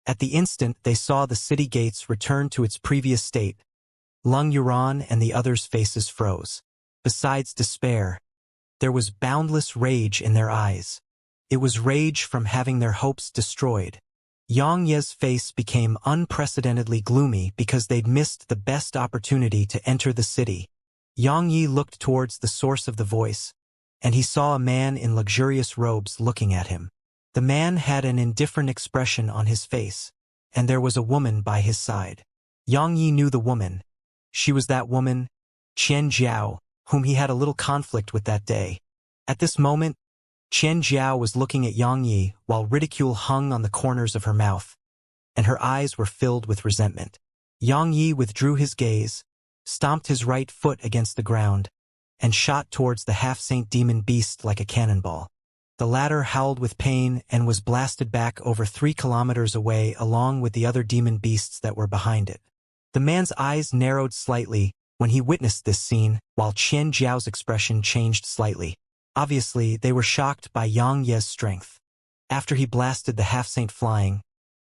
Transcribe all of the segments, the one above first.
At the instant they saw the city gates return to its previous state, Lung Yuran and the others' faces froze. Besides despair, there was boundless rage in their eyes. It was rage from having their hopes destroyed. Xianxia's face became unprecedentedly gloomy because they'd missed the best opportunity to enter the city. Yang Yi looked towards the source of the voice, and he saw a man in luxurious robes looking at him. The man had an indifferent expression on his face, and there was a woman by his side. Yang Yi knew the woman. She was that woman, Qian Jiao, whom he had a little conflict with that day. At this moment, Qian Jiao was looking at Yang Yi while ridicule hung on the corners of her mouth, and her eyes were filled with resentment. Yang Yi withdrew his gaze, stomped his right foot against the ground, and shot towards the half-saint demon beast like a cannonball. The latter howled with pain and was blasted back over 3 kilometers away along with the other demon beasts that were behind it. The man's eyes narrowed slightly when he witnessed this scene, while Qian Jiao's expression changed slightly. Obviously, they were shocked by Yang Yi's strength. After he blasted the half-saint flying,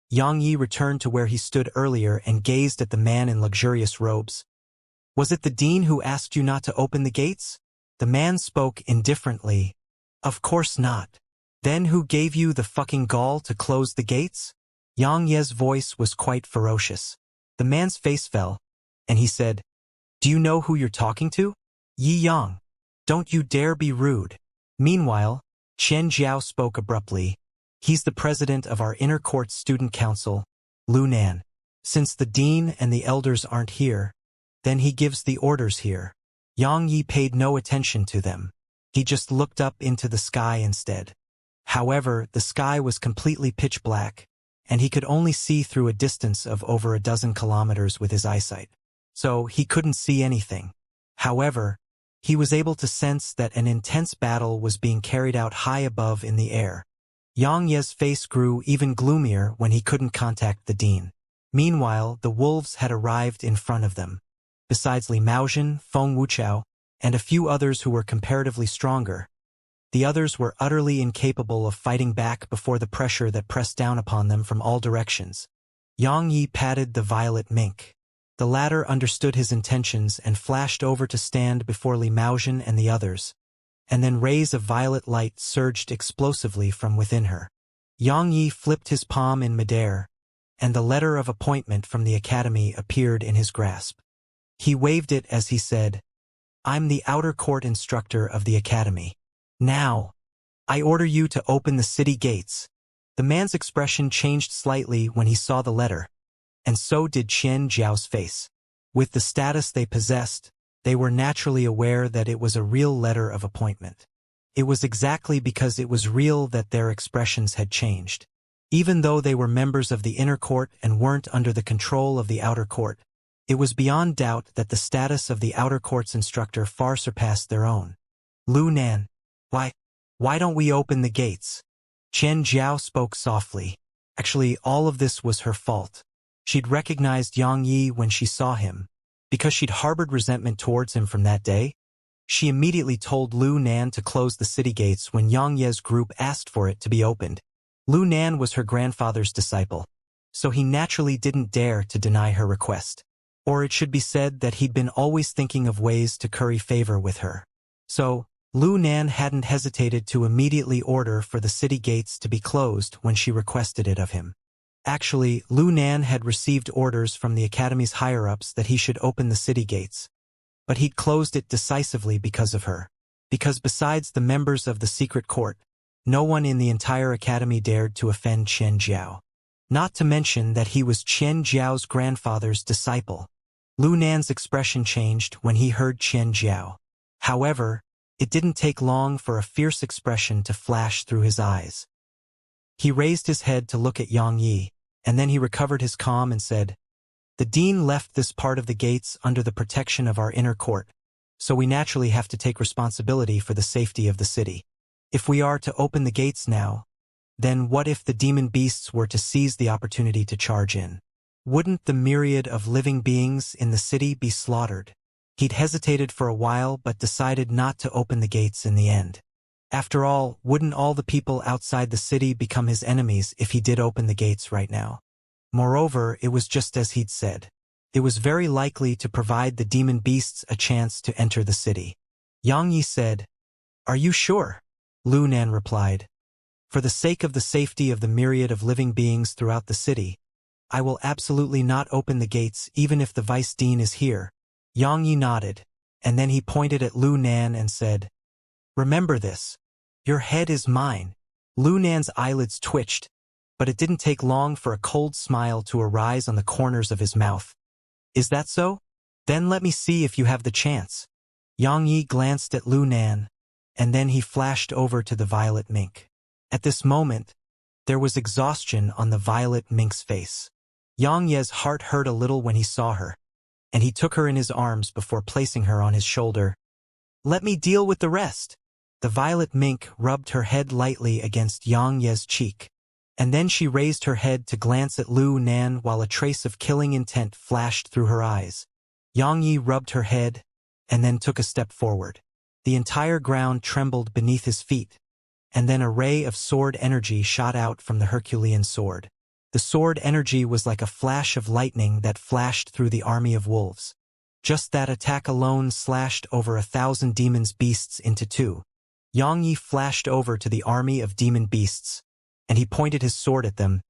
Yang Yi returned to where he stood earlier and gazed at the man in luxurious robes. "Was it the dean who asked you not to open the gates?" The man spoke indifferently. "Of course not. Then who gave you the fucking gall to close the gates?" Yang Yi's voice was quite ferocious. The man's face fell, and he said, "Do you know who you're talking to? Yi Yang. Don't you dare be rude." Meanwhile, Qian Jiao spoke abruptly. "He's the president of our inner court student council, Lu Nan. Since the dean and the elders aren't here, then he gives the orders here." Yang Yi paid no attention to them. He just looked up into the sky instead. However, the sky was completely pitch black, and he could only see through a distance of over a dozen kilometers with his eyesight. So he couldn't see anything. However, he was able to sense that an intense battle was being carried out high above in the air. Yang Ye's face grew even gloomier when he couldn't contact the dean. Meanwhile, the wolves had arrived in front of them. Besides Li Maozhen, Feng Wuxiao, and a few others who were comparatively stronger, the others were utterly incapable of fighting back before the pressure that pressed down upon them from all directions. Yang Yi patted the violet mink. The latter understood his intentions and flashed over to stand before Li Maozhen and the others, and then rays of violet light surged explosively from within her. Yang Yi flipped his palm in midair, and the letter of appointment from the academy appeared in his grasp. He waved it as he said, "I'm the outer court instructor of the academy. Now, I order you to open the city gates." The man's expression changed slightly when he saw the letter, and so did Qian Jiao's face. With the status they possessed, they were naturally aware that it was a real letter of appointment. It was exactly because it was real that their expressions had changed. Even though they were members of the inner court and weren't under the control of the outer court, it was beyond doubt that the status of the outer court's instructor far surpassed their own. "Lu Nan, why don't we open the gates?" Qian Jiao spoke softly. Actually, all of this was her fault. She'd recognized Yang Yi when she saw him. Because she'd harbored resentment towards him from that day, she immediately told Lu Nan to close the city gates when Yang Ye's group asked for it to be opened. Lu Nan was her grandfather's disciple, so he naturally didn't dare to deny her request. Or it should be said that he'd been always thinking of ways to curry favor with her. So, Lu Nan hadn't hesitated to immediately order for the city gates to be closed when she requested it of him. Actually, Lu Nan had received orders from the academy's higher-ups that he should open the city gates, but he'd closed it decisively because of her. Because besides the members of the secret court, no one in the entire academy dared to offend Qian Jiao. Not to mention that he was Qian Jiao's grandfather's disciple. Lu Nan's expression changed when he heard Qian Jiao. However, it didn't take long for a fierce expression to flash through his eyes. He raised his head to look at Yang Yi, and then he recovered his calm and said, "The dean left this part of the gates under the protection of our inner court, so we naturally have to take responsibility for the safety of the city. If we are to open the gates now, then what if the demon beasts were to seize the opportunity to charge in? Wouldn't the myriad of living beings in the city be slaughtered?" He'd hesitated for a while but decided not to open the gates in the end. After all, wouldn't all the people outside the city become his enemies if he did open the gates right now? Moreover, it was just as he'd said. It was very likely to provide the demon beasts a chance to enter the city. Xianxia said, "Are you sure?" Lu Nan replied, "For the sake of the safety of the myriad of living beings throughout the city, I will absolutely not open the gates even if the vice dean is here." Xianxia nodded, and then he pointed at Lu Nan and said, "Remember this. Your head is mine." Lu Nan's eyelids twitched, but it didn't take long for a cold smile to arise on the corners of his mouth. "Is that so? Then let me see if you have the chance." Xianxia glanced at Lu Nan, and then he flashed over to the violet mink. At this moment, there was exhaustion on the violet mink's face. Xianxia's heart hurt a little when he saw her, and he took her in his arms before placing her on his shoulder. "Let me deal with the rest." The violet mink rubbed her head lightly against Xianxia's cheek, and then she raised her head to glance at Lu Nan while a trace of killing intent flashed through her eyes. Xianxia rubbed her head, and then took a step forward. The entire ground trembled beneath his feet, and then a ray of sword energy shot out from the Herculean sword. The sword energy was like a flash of lightning that flashed through the army of wolves. Just that attack alone slashed over 1,000 demons beasts into two. Xianxia flashed over to the army of demon beasts, and he pointed his sword at them.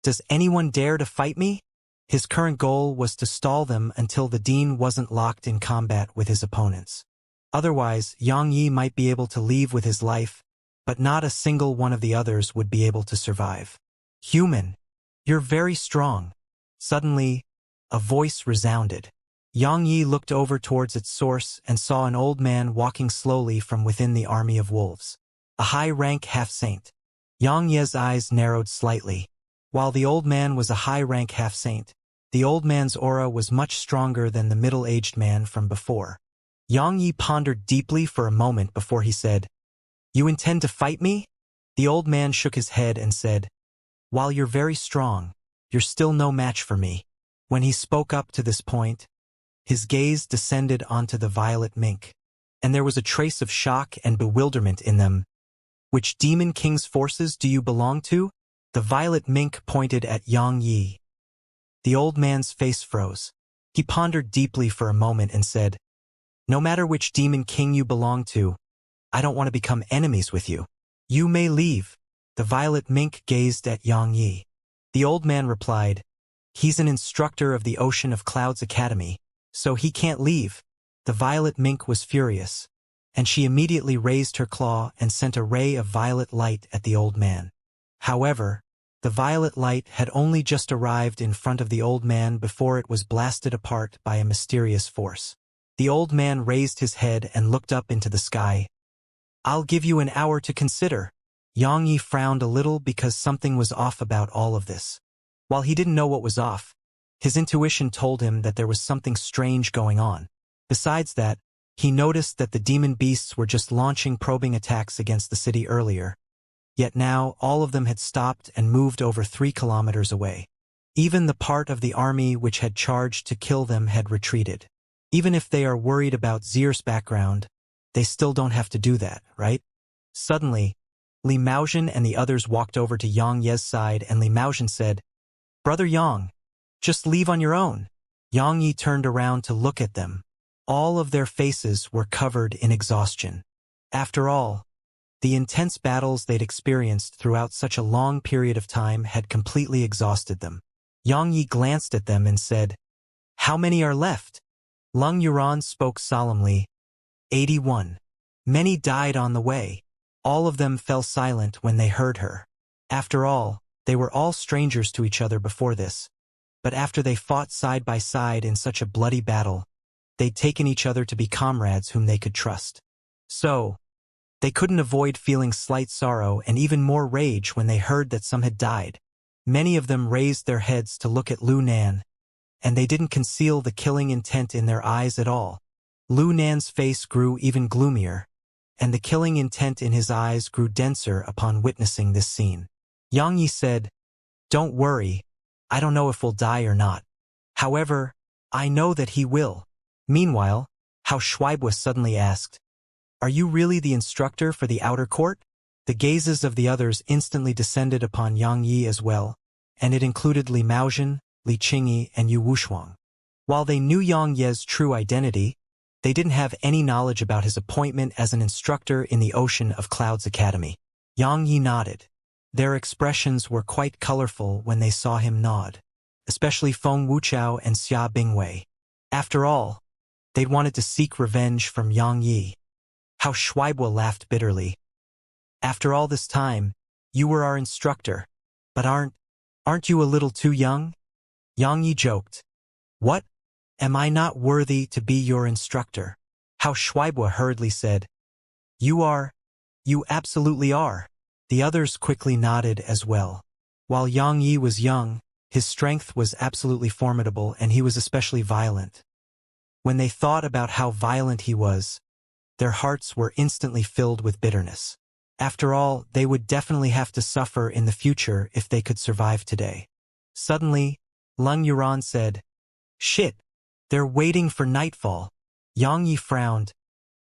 "Does anyone dare to fight me?" His current goal was to stall them until the dean wasn't locked in combat with his opponents. Otherwise, Xianxia might be able to leave with his life, but not a single one of the others would be able to survive. "Human, you're very strong." Suddenly, a voice resounded. Xianxia looked over towards its source and saw an old man walking slowly from within the army of wolves. A high-rank half-saint. Xianxia's eyes narrowed slightly. While the old man was a high-rank half-saint, the old man's aura was much stronger than the middle-aged man from before. Xianxia pondered deeply for a moment before he said, "You intend to fight me?" The old man shook his head and said, "While you're very strong, you're still no match for me." When he spoke up to this point, his gaze descended onto the violet mink, and there was a trace of shock and bewilderment in them. "Which demon king's forces do you belong to?" The violet mink pointed at Xianxia. The old man's face froze. He pondered deeply for a moment and said, "No matter which demon king you belong to, I don't want to become enemies with you. You may leave." The violet mink gazed at Xianxia. The old man replied, "He's an instructor of the Ocean of Clouds Academy, so he can't leave." The violet mink was furious, and she immediately raised her claw and sent a ray of violet light at the old man. However, the violet light had only just arrived in front of the old man before it was blasted apart by a mysterious force. The old man raised his head and looked up into the sky. "I'll give you an hour to consider." Xianxia frowned a little because something was off about all of this. While he didn't know what was off, his intuition told him that there was something strange going on. Besides that, he noticed that the demon beasts were just launching probing attacks against the city earlier. Yet now, all of them had stopped and moved over 3 kilometers away. Even the part of the army which had charged to kill them had retreated. Even if they are worried about Zir's background, they still don't have to do that, right? Suddenly, Li Maozhen and the others walked over to Yang Ye's side, and Li Maozhen said, "Brother Yang, just leave on your own." Yang Yi turned around to look at them. All of their faces were covered in exhaustion. After all, the intense battles they'd experienced throughout such a long period of time had completely exhausted them. Yang Yi glanced at them and said, "How many are left?" Lung Yuran spoke solemnly, 81. Many died on the way. All of them fell silent when they heard her. After all, they were all strangers to each other before this. But after they fought side by side in such a bloody battle, they'd taken each other to be comrades whom they could trust. So, they couldn't avoid feeling slight sorrow and even more rage when they heard that some had died. Many of them raised their heads to look at Lu Nan, and they didn't conceal the killing intent in their eyes at all. Lu Nan's face grew even gloomier, and the killing intent in his eyes grew denser upon witnessing this scene. Yang Yi said, "Don't worry, I don't know if we'll die or not. However, I know that he will." Meanwhile, Hao Shuaibui suddenly asked, "Are you really the instructor for the outer court?" The gazes of the others instantly descended upon Yang Yi as well, and it included Li Maozhen, Li Qingyi, and Yu Wushuang. While they knew Yang Ye's true identity, they didn't have any knowledge about his appointment as an instructor in the Ocean of Clouds Academy. Yang Yi nodded. Their expressions were quite colorful when they saw him nod, especially Feng Wuchao and Xia Bingwei. After all, they'd wanted to seek revenge from Yang Yi. How Shuaibua laughed bitterly. After all this time, you were our instructor, but aren't you a little too young? Yang Yi joked. What? Am I not worthy to be your instructor? How Shuaibua hurriedly said. You absolutely are. The others quickly nodded as well. While Yang Yi was young, his strength was absolutely formidable and he was especially violent. When they thought about how violent he was, their hearts were instantly filled with bitterness. After all, they would definitely have to suffer in the future if they could survive today. Suddenly, Leng Yuran said, "Shit, they're waiting for nightfall." Yang Yi frowned.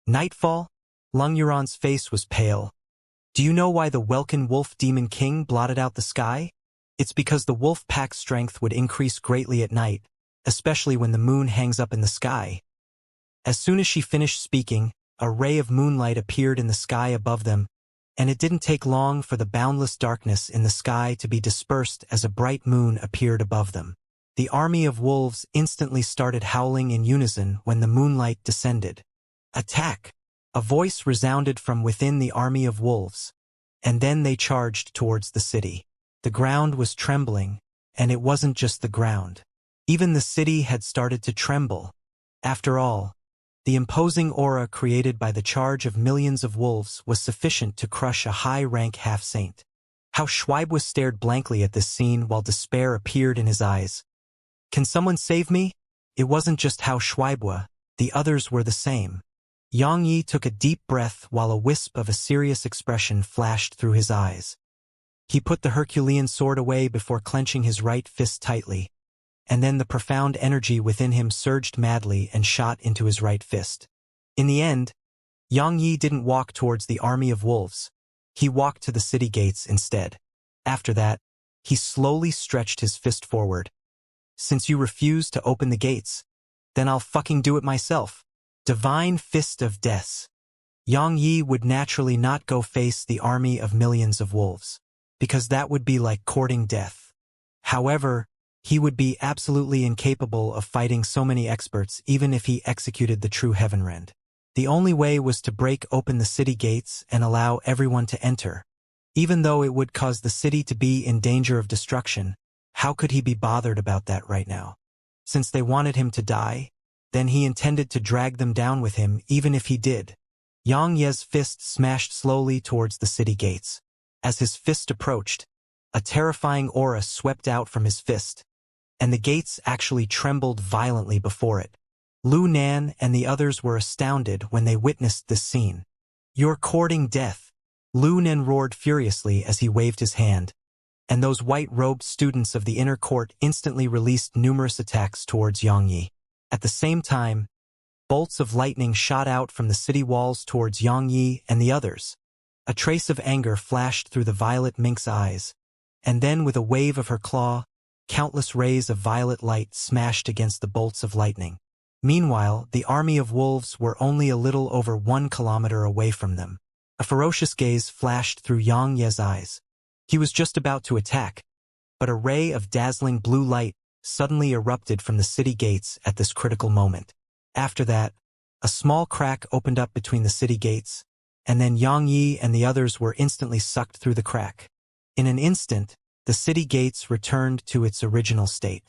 Nightfall? Leng Yuran's face was pale. Do you know why the Welkin Wolf Demon King blotted out the sky? It's because the wolf pack's strength would increase greatly at night, especially when the moon hangs up in the sky. As soon as she finished speaking, a ray of moonlight appeared in the sky above them, and it didn't take long for the boundless darkness in the sky to be dispersed as a bright moon appeared above them. The army of wolves instantly started howling in unison when the moonlight descended. Attack! A voice resounded from within the army of wolves, and then they charged towards the city. The ground was trembling, and it wasn't just the ground. Even the city had started to tremble. After all, the imposing aura created by the charge of millions of wolves was sufficient to crush a high-rank half-saint. How Shuaibua stared blankly at this scene while despair appeared in his eyes. Can someone save me? It wasn't just How Shuaibua, the others were the same. Yang Yi took a deep breath while a wisp of a serious expression flashed through his eyes. He put the Herculean sword away before clenching his right fist tightly, and then the profound energy within him surged madly and shot into his right fist. In the end, Yang Yi didn't walk towards the army of wolves. He walked to the city gates instead. After that, he slowly stretched his fist forward. Since you refuse to open the gates, then I'll fucking do it myself. Divine Fist of Death. Yang Yi would naturally not go face the army of millions of wolves, because that would be like courting death. However, he would be absolutely incapable of fighting so many experts even if he executed the true Heavenrend. The only way was to break open the city gates and allow everyone to enter. Even though it would cause the city to be in danger of destruction, how could he be bothered about that right now? Since they wanted him to die, then he intended to drag them down with him even if he did. Yang Ye's fist smashed slowly towards the city gates. As his fist approached, a terrifying aura swept out from his fist, and the gates actually trembled violently before it. Lu Nan and the others were astounded when they witnessed this scene. You're courting death. Lu Nan roared furiously as he waved his hand, and those white-robed students of the inner court instantly released numerous attacks towards Yang Yi. At the same time, bolts of lightning shot out from the city walls towards Yang Yi and the others. A trace of anger flashed through the violet mink's eyes, and then with a wave of her claw, countless rays of violet light smashed against the bolts of lightning. Meanwhile, the army of wolves were only a little over 1 kilometer away from them. A ferocious gaze flashed through Yang Ye's eyes. He was just about to attack, but a ray of dazzling blue light suddenly erupted from the city gates at this critical moment. After that, a small crack opened up between the city gates, and then Yang Yi and the others were instantly sucked through the crack. In an instant, the city gates returned to its original state.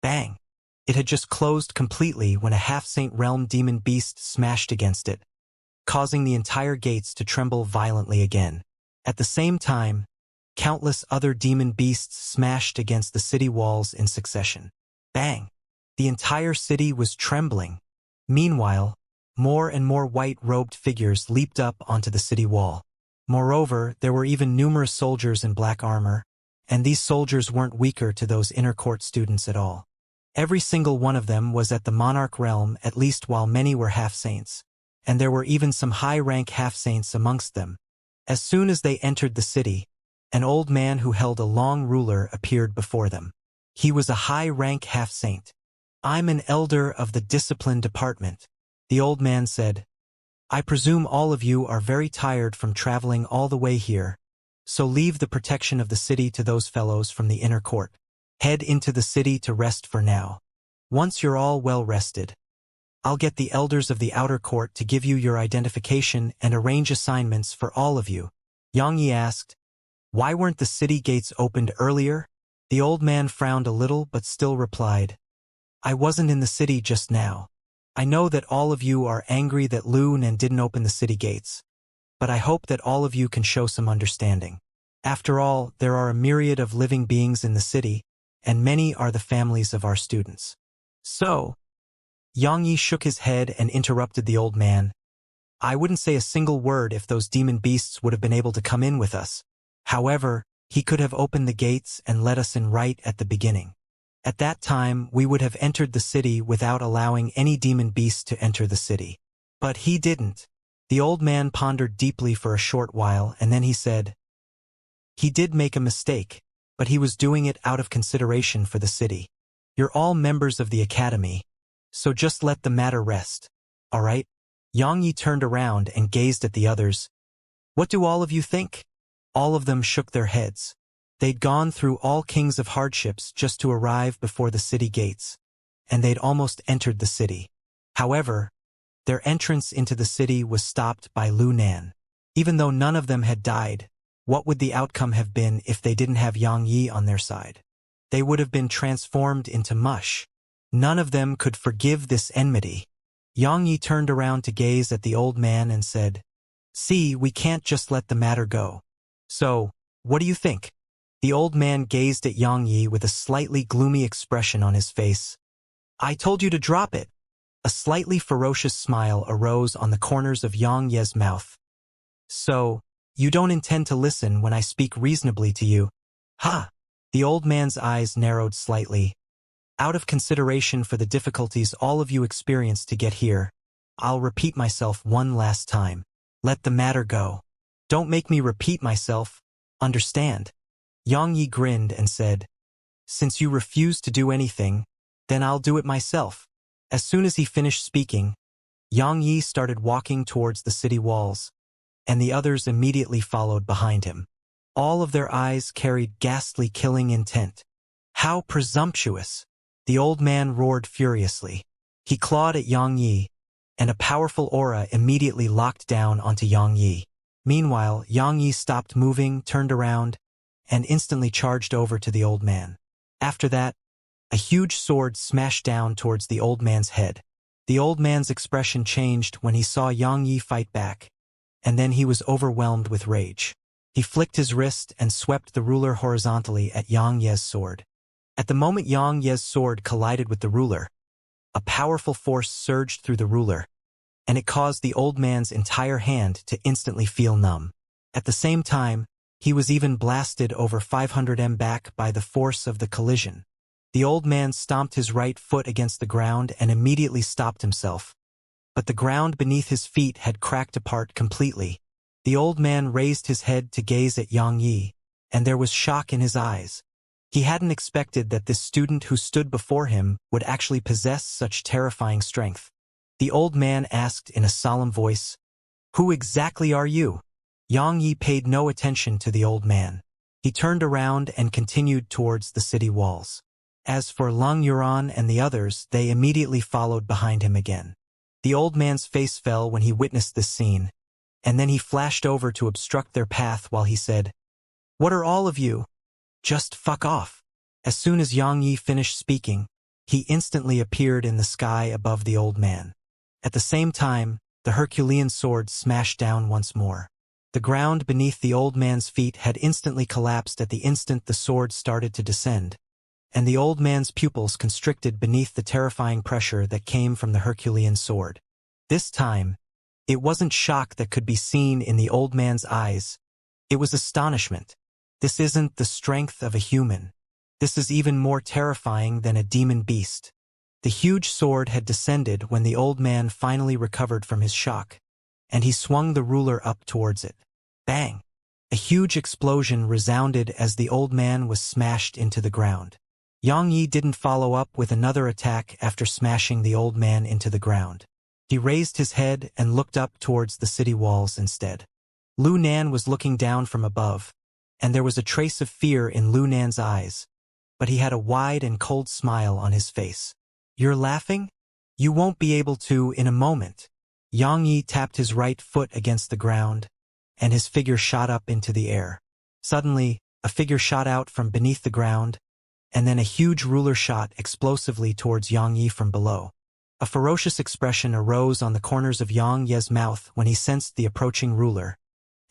Bang! It had just closed completely when a half-saint realm demon beast smashed against it, causing the entire gates to tremble violently again. At the same time, countless other demon beasts smashed against the city walls in succession. Bang! The entire city was trembling. Meanwhile, more and more white-robed figures leaped up onto the city wall. Moreover, there were even numerous soldiers in black armor, and these soldiers weren't weaker to those inner court students at all. Every single one of them was at the monarch realm, at least, while many were half-saints, and there were even some high-rank half-saints amongst them. As soon as they entered the city, An old man who held a long ruler appeared before them. He was a high-rank half-saint. "I'm an elder of the discipline department," the old man said. "I presume all of you are very tired from traveling all the way here, so leave the protection of the city to those fellows from the inner court. Head into the city to rest for now. Once you're all well rested, I'll get the elders of the outer court to give you your identification and arrange assignments for all of you." Xianxia asked, "Why weren't the city gates opened earlier?" The old man frowned a little but still replied, "I wasn't in the city just now. I know that all of you are angry that Lunan didn't open the city gates, but I hope that all of you can show some understanding. After all, there are a myriad of living beings in the city, and many are the families of our students." So, Xianxia shook his head and interrupted the old man. "I wouldn't say a single word if those demon beasts would have been able to come in with us. However, he could have opened the gates and let us in right at the beginning. At that time, we would have entered the city without allowing any demon beast to enter the city. But he didn't." The old man pondered deeply for a short while, and then he said, "He did make a mistake, but he was doing it out of consideration for the city. You're all members of the academy, so just let the matter rest, all right?" Xianxia turned around and gazed at the others. "What do all of you think?" All of them shook their heads. They'd gone through all kinds of hardships just to arrive before the city gates, and they'd almost entered the city. However, their entrance into the city was stopped by Lunan. Even though none of them had died, what would the outcome have been if they didn't have Xianxia on their side? They would have been transformed into mush. None of them could forgive this enmity. Xianxia turned around to gaze at the old man and said, "See, we can't just let the matter go. So, what do you think?" The old man gazed at Xianxia with a slightly gloomy expression on his face. "I told you to drop it." A slightly ferocious smile arose on the corners of Xianxia's mouth. "So, you don't intend to listen when I speak reasonably to you? Ha!" The old man's eyes narrowed slightly. "Out of consideration for the difficulties all of you experienced to get here, I'll repeat myself one last time. Let the matter go. Don't make me repeat myself, understand?" Xianxia grinned and said, "Since you refuse to do anything, then I'll do it myself." As soon as he finished speaking, Xianxia started walking towards the city walls, and the others immediately followed behind him. All of their eyes carried ghastly killing intent. "How presumptuous!" The old man roared furiously. He clawed at Xianxia, and a powerful aura immediately locked down onto Xianxia. Meanwhile, Xianxia stopped moving, turned around, and instantly charged over to the old man. After that, a huge sword smashed down towards the old man's head. The old man's expression changed when he saw Xianxia fight back, and then he was overwhelmed with rage. He flicked his wrist and swept the ruler horizontally at Xianxia's sword. At the moment Xianxia's sword collided with the ruler, a powerful force surged through the ruler, and it caused the old man's entire hand to instantly feel numb. At the same time, he was even blasted over 500 m back by the force of the collision. The old man stomped his right foot against the ground and immediately stopped himself. But the ground beneath his feet had cracked apart completely. The old man raised his head to gaze at Xianxia, and there was shock in his eyes. He hadn't expected that this student who stood before him would actually possess such terrifying strength. The old man asked in a solemn voice, "Who exactly are you?" Xianxia paid no attention to the old man. He turned around and continued towards the city walls. As for Lung Yuran and the others, they immediately followed behind him again. The old man's face fell when he witnessed this scene, and then he flashed over to obstruct their path while he said, "What are all of you? Just fuck off." As soon as Xianxia finished speaking, he instantly appeared in the sky above the old man. At the same time, the Herculean sword smashed down once more. The ground beneath the old man's feet had instantly collapsed at the instant the sword started to descend, and the old man's pupils constricted beneath the terrifying pressure that came from the Herculean sword. This time, it wasn't shock that could be seen in the old man's eyes. It was astonishment. This isn't the strength of a human. This is even more terrifying than a demon beast. The huge sword had descended when the old man finally recovered from his shock, and he swung the ruler up towards it. Bang! A huge explosion resounded as the old man was smashed into the ground. Yang Yi didn't follow up with another attack after smashing the old man into the ground. He raised his head and looked up towards the city walls instead. Lu Nan was looking down from above, and there was a trace of fear in Lu Nan's eyes, but he had a wide and cold smile on his face. "You're laughing? You won't be able to in a moment." Yang Yi tapped his right foot against the ground, and his figure shot up into the air. Suddenly, a figure shot out from beneath the ground, and then a huge ruler shot explosively towards Yang Yi from below. A ferocious expression arose on the corners of Yang Ye's mouth when he sensed the approaching ruler,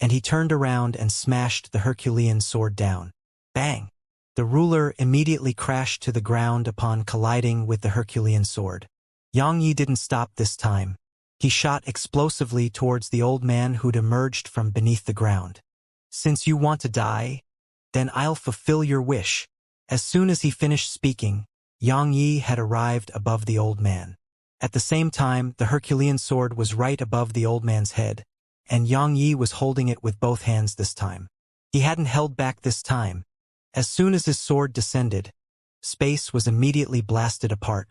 and he turned around and smashed the Herculean sword down. Bang! The ruler immediately crashed to the ground upon colliding with the Herculean sword. Yang Yi didn't stop this time. He shot explosively towards the old man who'd emerged from beneath the ground. "Since you want to die, then I'll fulfill your wish." As soon as he finished speaking, Yang Yi had arrived above the old man. At the same time, the Herculean sword was right above the old man's head, and Yang Yi was holding it with both hands this time. He hadn't held back this time. As soon as his sword descended, space was immediately blasted apart,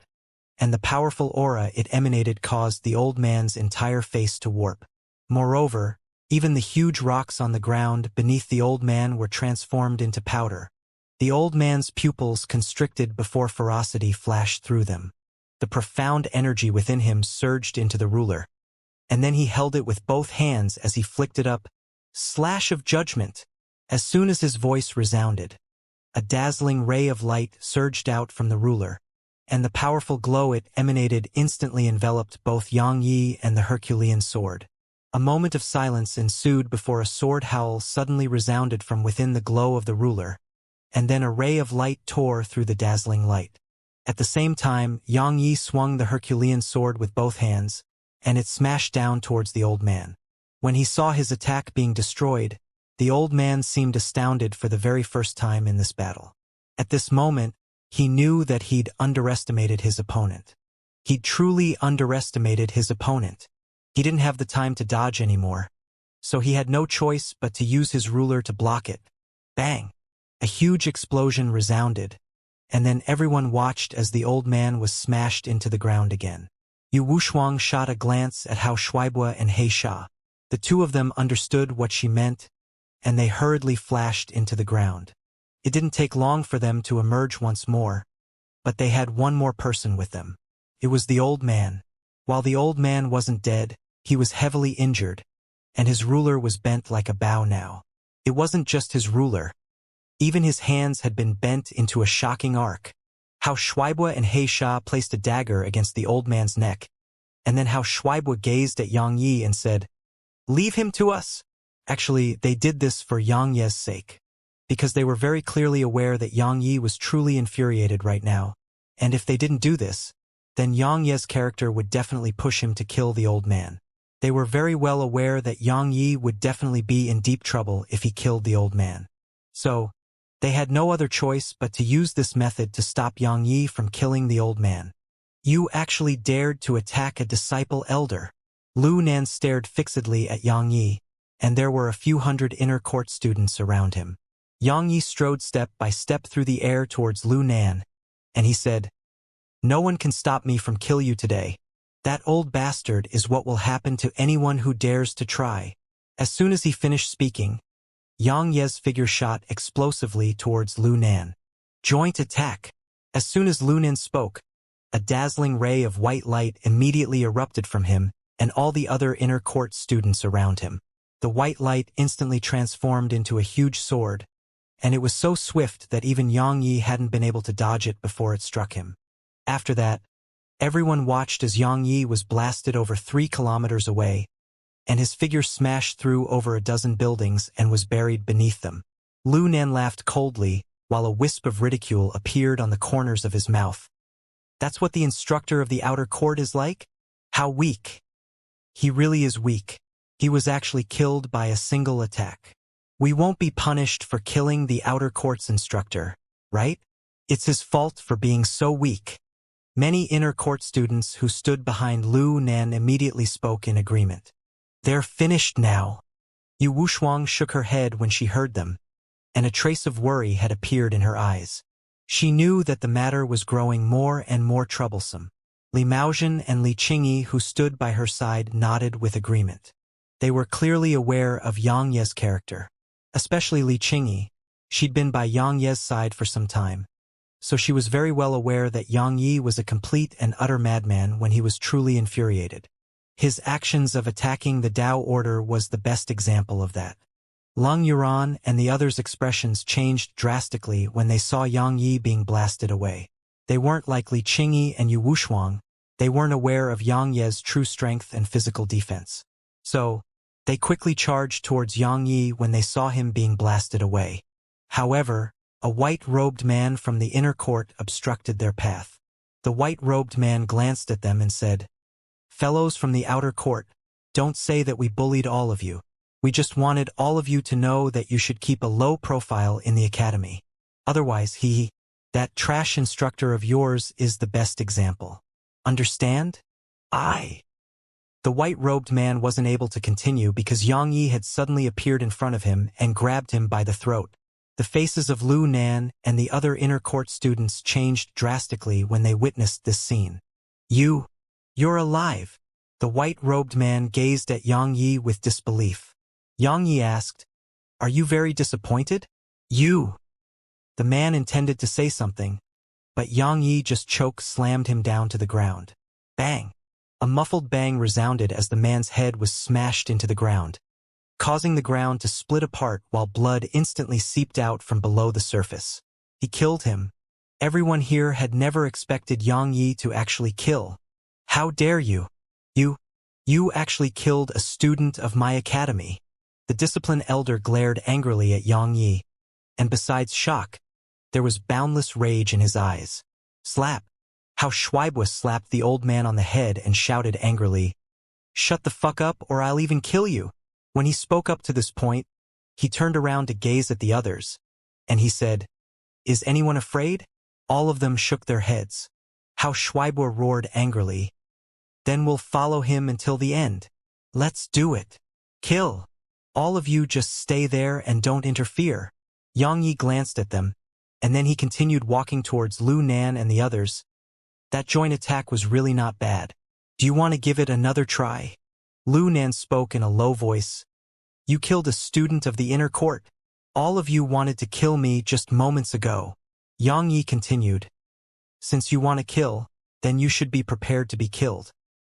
and the powerful aura it emanated caused the old man's entire face to warp. Moreover, even the huge rocks on the ground beneath the old man were transformed into powder. The old man's pupils constricted before ferocity flashed through them. The profound energy within him surged into the ruler, and then he held it with both hands as he flicked it up. Slash of judgment! As soon as his voice resounded, a dazzling ray of light surged out from the ruler, and the powerful glow it emanated instantly enveloped both Yang Yi and the Herculean sword. A moment of silence ensued before a sword howl suddenly resounded from within the glow of the ruler, and then a ray of light tore through the dazzling light. At the same time, Yang Yi swung the Herculean sword with both hands, and it smashed down towards the old man. When he saw his attack being destroyed, the old man seemed astounded for the very first time in this battle. At this moment, he knew that he'd underestimated his opponent. He'd truly underestimated his opponent. He didn't have the time to dodge anymore, so he had no choice but to use his ruler to block it. Bang! A huge explosion resounded, and then everyone watched as the old man was smashed into the ground again. Yu Wushuang shot a glance at Hao Shuaibue and He Sha. The two of them understood what she meant, and they hurriedly flashed into the ground. It didn't take long for them to emerge once more, but they had one more person with them. It was the old man. While the old man wasn't dead, he was heavily injured, and his ruler was bent like a bow now. It wasn't just his ruler. Even his hands had been bent into a shocking arc. Hao Shuaibue and He Sha placed a dagger against the old man's neck, and then Hao Shuaibue gazed at Yang Yi and said, "Leave him to us." Actually, they did this for Yang Ye's sake, because they were very clearly aware that Yang Yi was truly infuriated right now, and if they didn't do this, then Yang Ye's character would definitely push him to kill the old man. They were very well aware that Yang Yi would definitely be in deep trouble if he killed the old man. So, they had no other choice but to use this method to stop Yang Yi from killing the old man. "You actually dared to attack a disciple elder." Lu Nan stared fixedly at Yang Yi, and there were a few hundred inner court students around him. Yang Yi strode step by step through the air towards Lu Nan, and he said, "No one can stop me from kill you today. That old bastard is what will happen to anyone who dares to try." As soon as he finished speaking, Yang Ye's figure shot explosively towards Lu Nan. Joint attack! As soon as Lu Nan spoke, a dazzling ray of white light immediately erupted from him and all the other inner court students around him. The white light instantly transformed into a huge sword, and it was so swift that even Yang Yi hadn't been able to dodge it before it struck him. After that, everyone watched as Yang Yi was blasted over 3 kilometers away, and his figure smashed through over a dozen buildings and was buried beneath them. Lu Nan laughed coldly, while a wisp of ridicule appeared on the corners of his mouth. "That's what the instructor of the outer court is like? How weak." "He really is weak. He was actually killed by a single attack. We won't be punished for killing the outer court's instructor, right? It's his fault for being so weak." Many inner court students who stood behind Lu Nan immediately spoke in agreement. "They're finished now." Yu Wushuang shook her head when she heard them, and a trace of worry had appeared in her eyes. She knew that the matter was growing more and more troublesome. Li Maozhen and Li Qingyi, who stood by her side, nodded with agreement. They were clearly aware of Yang Ye's character, especially Li Qingyi. She'd been by Yang Ye's side for some time, so she was very well aware that Yang Yi was a complete and utter madman when he was truly infuriated. His actions of attacking the Tao Order was the best example of that. Lung Yuran and the others' expressions changed drastically when they saw Yang Yi being blasted away. They weren't like Li Qingyi and Yu Wushuang. They weren't aware of Yang Ye's true strength and physical defense. So, they quickly charged towards Yang Yi when they saw him being blasted away. However, a white-robed man from the inner court obstructed their path. The white-robed man glanced at them and said, "Fellows from the outer court, don't say that we bullied all of you. We just wanted all of you to know that you should keep a low profile in the academy. Otherwise, that trash instructor of yours is the best example. Understand?" The white-robed man wasn't able to continue because Yang Yi had suddenly appeared in front of him and grabbed him by the throat. The faces of Lu Nan and the other inner court students changed drastically when they witnessed this scene. You're alive." The white-robed man gazed at Yang Yi with disbelief. Yang Yi asked, "Are you very disappointed?" The man intended to say something, but Yang Yi just slammed him down to the ground. Bang! A muffled bang resounded as the man's head was smashed into the ground, causing the ground to split apart while blood instantly seeped out from below the surface. He killed him. Everyone here had never expected Yang Yi to actually kill. "How dare you? You actually killed a student of my academy." The discipline elder glared angrily at Yang Yi, and besides shock, there was boundless rage in his eyes. Slap! How Shuaibua slapped the old man on the head and shouted angrily, "Shut the fuck up or I'll even kill you." When he spoke up to this point, he turned around to gaze at the others, and he said, "Is anyone afraid?" All of them shook their heads. How Shuaibua roared angrily, "Then we'll follow him until the end. Let's do it. Kill. All of you just stay there and don't interfere." Yang Yi glanced at them, and then he continued walking towards Lu Nan and the others. "That joint attack was really not bad. Do you want to give it another try?" Lu Nan spoke in a low voice. "You killed a student of the inner court. All of you wanted to kill me just moments ago." Yang Yi continued, "Since you want to kill, then you should be prepared to be killed.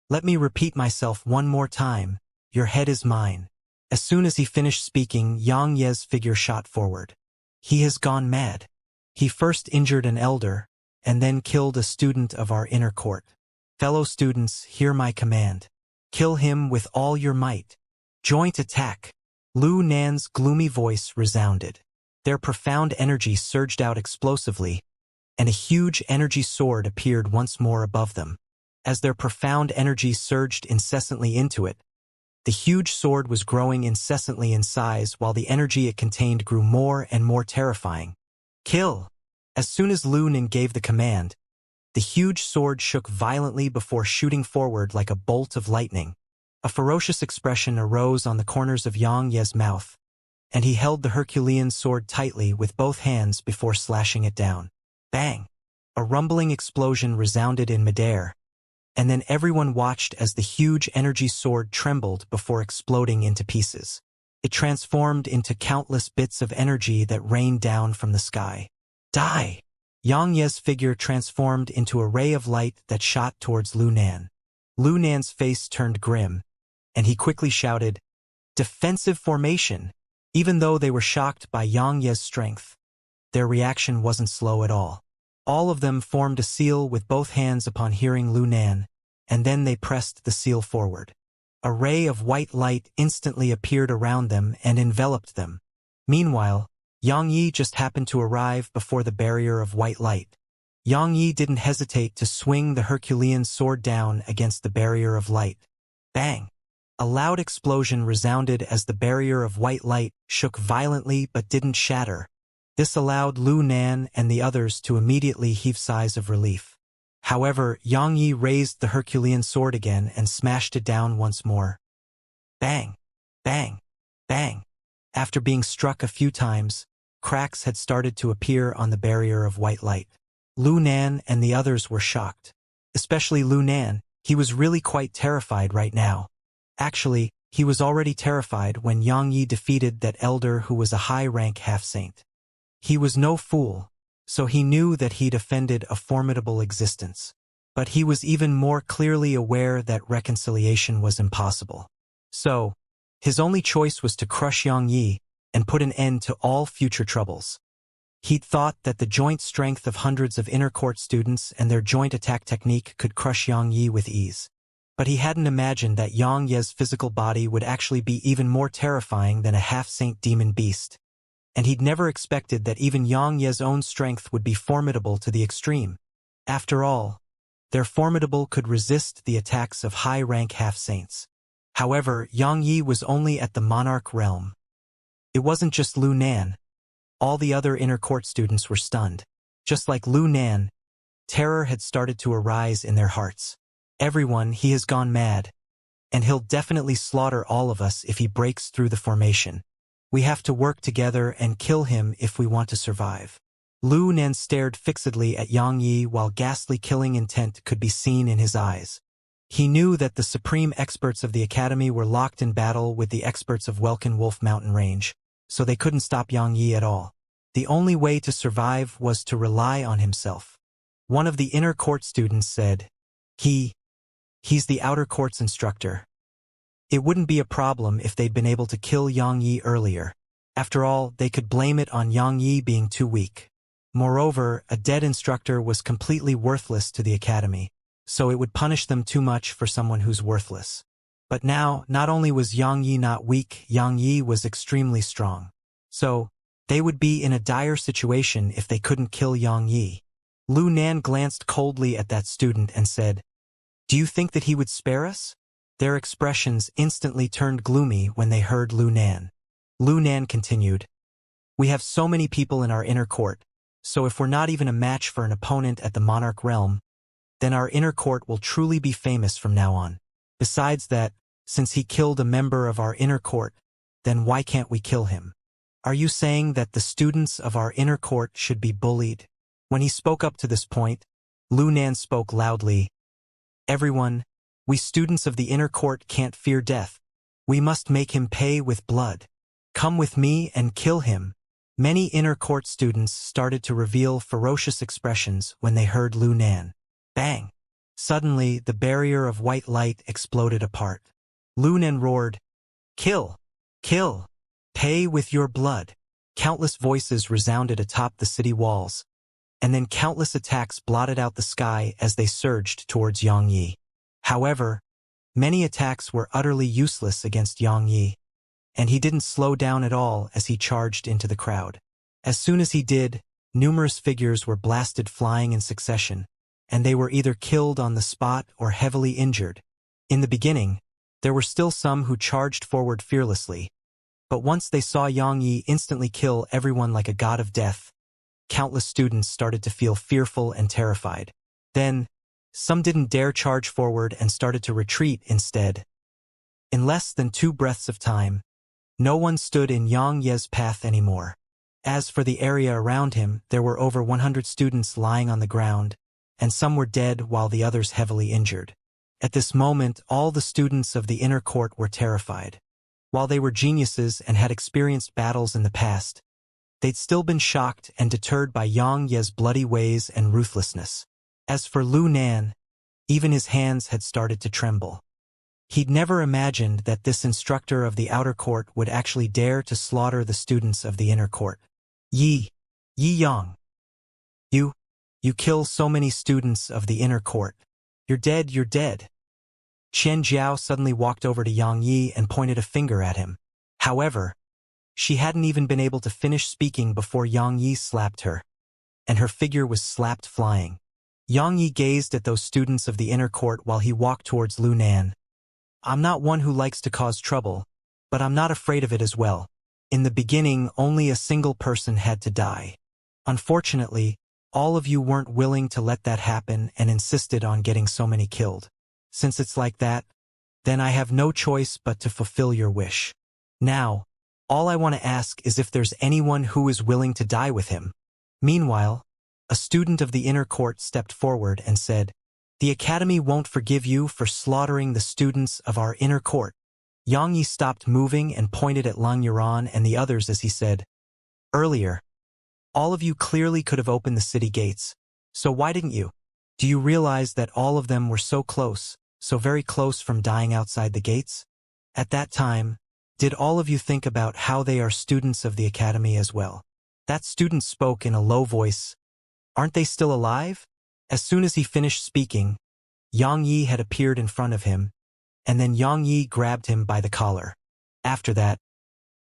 Let me repeat myself one more time. Your head is mine." As soon as he finished speaking, Yang Ye's figure shot forward. "He has gone mad. He first injured an elder, and then killed a student of our inner court. Fellow students, hear my command. Kill him with all your might. Joint attack." Lu Nan's gloomy voice resounded. Their profound energy surged out explosively, and a huge energy sword appeared once more above them. As their profound energy surged incessantly into it, the huge sword was growing incessantly in size while the energy it contained grew more and more terrifying. "Kill!" As soon as Lu Nan gave the command, the huge sword shook violently before shooting forward like a bolt of lightning. A ferocious expression arose on the corners of Yang Ye's mouth, and he held the Herculean sword tightly with both hands before slashing it down. Bang! A rumbling explosion resounded in midair, and then everyone watched as the huge energy sword trembled before exploding into pieces. It transformed into countless bits of energy that rained down from the sky. Die! Yang Ye's figure transformed into a ray of light that shot towards Lu Nan. Lu Nan's face turned grim, and he quickly shouted, "Defensive formation!" Even though they were shocked by Yang Ye's strength, their reaction wasn't slow at all. All of them formed a seal with both hands upon hearing Lu Nan, and then they pressed the seal forward. A ray of white light instantly appeared around them and enveloped them. Meanwhile, Yang Yi just happened to arrive before the barrier of white light. Yang Yi didn't hesitate to swing the Herculean sword down against the barrier of light. Bang! A loud explosion resounded as the barrier of white light shook violently but didn't shatter. This allowed Lu Nan and the others to immediately heave sighs of relief. However, Yang Yi raised the Herculean sword again and smashed it down once more. Bang! Bang! Bang! After being struck a few times, cracks had started to appear on the barrier of white light. Lu Nan and the others were shocked. Especially Lu Nan, he was really quite terrified right now. Actually, he was already terrified when Yang Yi defeated that elder who was a high-rank half-saint. He was no fool, so he knew that he'd offended a formidable existence. But he was even more clearly aware that reconciliation was impossible. So, his only choice was to crush Yang Yi and put an end to all future troubles. He'd thought that the joint strength of hundreds of inner court students and their joint attack technique could crush Yang Yi with ease. But he hadn't imagined that Yang Ye's physical body would actually be even more terrifying than a half-saint demon beast. And he'd never expected that even Yang Ye's own strength would be formidable to the extreme. After all, their formidable could resist the attacks of high-rank half-saints. However, Yang Yi was only at the monarch realm. It wasn't just Lu Nan. All the other inner court students were stunned. Just like Lu Nan, terror had started to arise in their hearts. Everyone, he has gone mad. And he'll definitely slaughter all of us if he breaks through the formation. We have to work together and kill him if we want to survive. Lu Nan stared fixedly at Yang Yi while ghastly killing intent could be seen in his eyes. He knew that the supreme experts of the academy were locked in battle with the experts of Welkin Wolf Mountain Range, so they couldn't stop Yang Yi at all. The only way to survive was to rely on himself. One of the inner court students said, He's the outer court's instructor. It wouldn't be a problem if they'd been able to kill Yang Yi earlier. After all, they could blame it on Yang Yi being too weak. Moreover, a dead instructor was completely worthless to the academy, so it would punish them too much for someone who's worthless. But now, not only was Yang Yi not weak, Yang Yi was extremely strong. So, they would be in a dire situation if they couldn't kill Yang Yi. Lu Nan glanced coldly at that student and said, "Do you think that he would spare us?" Their expressions instantly turned gloomy when they heard Lu Nan. Lu Nan continued, "We have so many people in our inner court, so if we're not even a match for an opponent at the monarch realm, then our inner court will truly be famous from now on. Besides that, since he killed a member of our inner court, then why can't we kill him? Are you saying that the students of our inner court should be bullied?" When he spoke up to this point, Lu Nan spoke loudly, "Everyone, we students of the inner court can't fear death. We must make him pay with blood. Come with me and kill him." Many inner court students started to reveal ferocious expressions when they heard Lu Nan. Bang! Suddenly, the barrier of white light exploded apart. Lu Nan roared, "Kill! Kill! Pay with your blood!" Countless voices resounded atop the city walls, and then countless attacks blotted out the sky as they surged towards Yang Yi. However, many attacks were utterly useless against Yang Yi, and he didn't slow down at all as he charged into the crowd. As soon as he did, numerous figures were blasted flying in succession, and they were either killed on the spot or heavily injured. In the beginning, there were still some who charged forward fearlessly, but once they saw Yang Yi instantly kill everyone like a god of death, countless students started to feel fearful and terrified. Then, some didn't dare charge forward and started to retreat instead. In less than 2 breaths of time, no one stood in Yang Ye's path anymore. As for the area around him, there were over 100 students lying on the ground, and some were dead while the others heavily injured. At this moment, all the students of the inner court were terrified. While they were geniuses and had experienced battles in the past, they'd still been shocked and deterred by Yang Ye's bloody ways and ruthlessness. As for Lu Nan, even his hands had started to tremble. He'd never imagined that this instructor of the outer court would actually dare to slaughter the students of the inner court. Yi Yang. You kill so many students of the inner court. You're dead. Chen Jiao suddenly walked over to Yang Yi and pointed a finger at him. However, she hadn't even been able to finish speaking before Yang Yi slapped her, and her figure was slapped flying. Yang Yi gazed at those students of the inner court while he walked towards Lu Nan. "I'm not one who likes to cause trouble, but I'm not afraid of it as well. In the beginning, only a single person had to die. Unfortunately, all of you weren't willing to let that happen and insisted on getting so many killed. Since it's like that, then I have no choice but to fulfill your wish. Now, All I want to ask is if there's anyone who is willing to die with him." Meanwhile, a student of the inner court stepped forward and said, "The Academy won't forgive you for slaughtering the students of our inner court." Xianxia stopped moving and pointed at Lang Yuran and the others as he said, "Earlier, all of you clearly could have opened the city gates, so why didn't you? Do you realize that all of them were so close, so very close from dying outside the gates? At that time, did all of you think about how they are students of the Academy as well?" That student spoke in a low voice. "Aren't they still alive?" As soon as he finished speaking, Xianxia had appeared in front of him, and then Xianxia grabbed him by the collar. After that,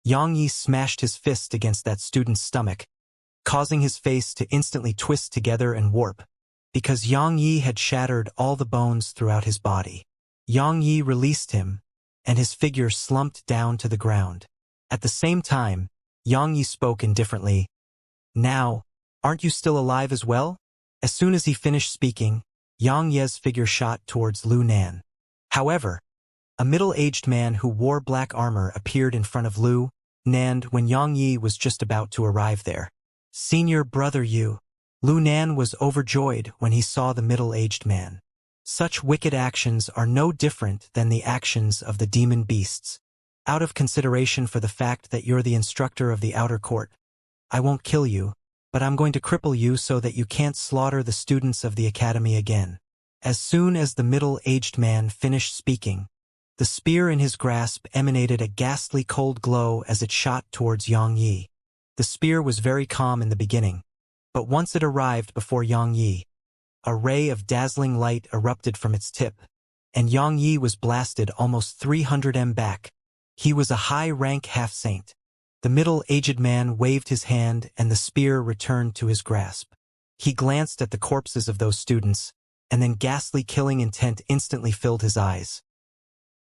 Xianxia smashed his fist against that student's stomach, causing his face to instantly twist together and warp, because Xianxia had shattered all the bones throughout his body. Xianxia released him, and his figure slumped down to the ground. At the same time, Xianxia spoke indifferently. "Now, aren't you still alive as well?" As soon as he finished speaking, Xianxia's figure shot towards Lu Nan. However, a middle-aged man who wore black armor appeared in front of Lu Nan when Xianxia was just about to arrive there. "Senior brother Yu." Lu Nan was overjoyed when he saw the middle-aged man. "Such wicked actions are no different than the actions of the demon beasts. Out of consideration for the fact that you're the instructor of the outer court, I won't kill you, but I'm going to cripple you so that you can't slaughter the students of the Academy again." As soon as the middle-aged man finished speaking, the spear in his grasp emanated a ghastly cold glow as it shot towards Xianxia. The spear was very calm in the beginning, but once it arrived before Xianxia, a ray of dazzling light erupted from its tip, and Xianxia was blasted almost 300 m back. He was a high-rank half-saint. The middle-aged man waved his hand and the spear returned to his grasp. He glanced at the corpses of those students, and then ghastly killing intent instantly filled his eyes.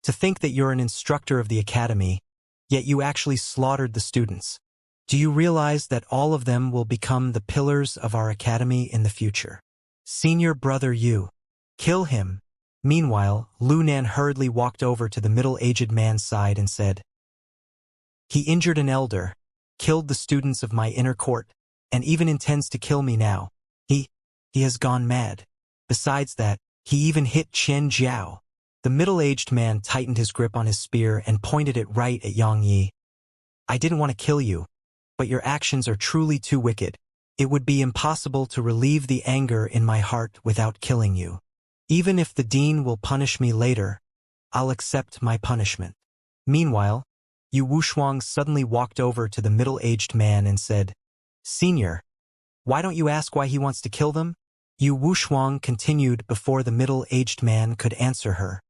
"To think that you're an instructor of the Academy, yet you actually slaughtered the students. Do you realize that all of them will become the pillars of our Academy in the future? Senior brother Yu, kill him." Meanwhile, Lu Nan hurriedly walked over to the middle-aged man's side and said, "He injured an elder, killed the students of my inner court, and even intends to kill me now. He has gone mad. Besides that, he even hit Xianxia." The middle-aged man tightened his grip on his spear and pointed it right at Xianxia. "I didn't want to kill you, but your actions are truly too wicked. It would be impossible to relieve the anger in my heart without killing you. Even if the dean will punish me later, I'll accept my punishment." Meanwhile, Yu Wushuang suddenly walked over to the middle-aged man and said, "Senior, why don't you ask why he wants to kill them?" Yu Wushuang continued before the middle-aged man could answer her.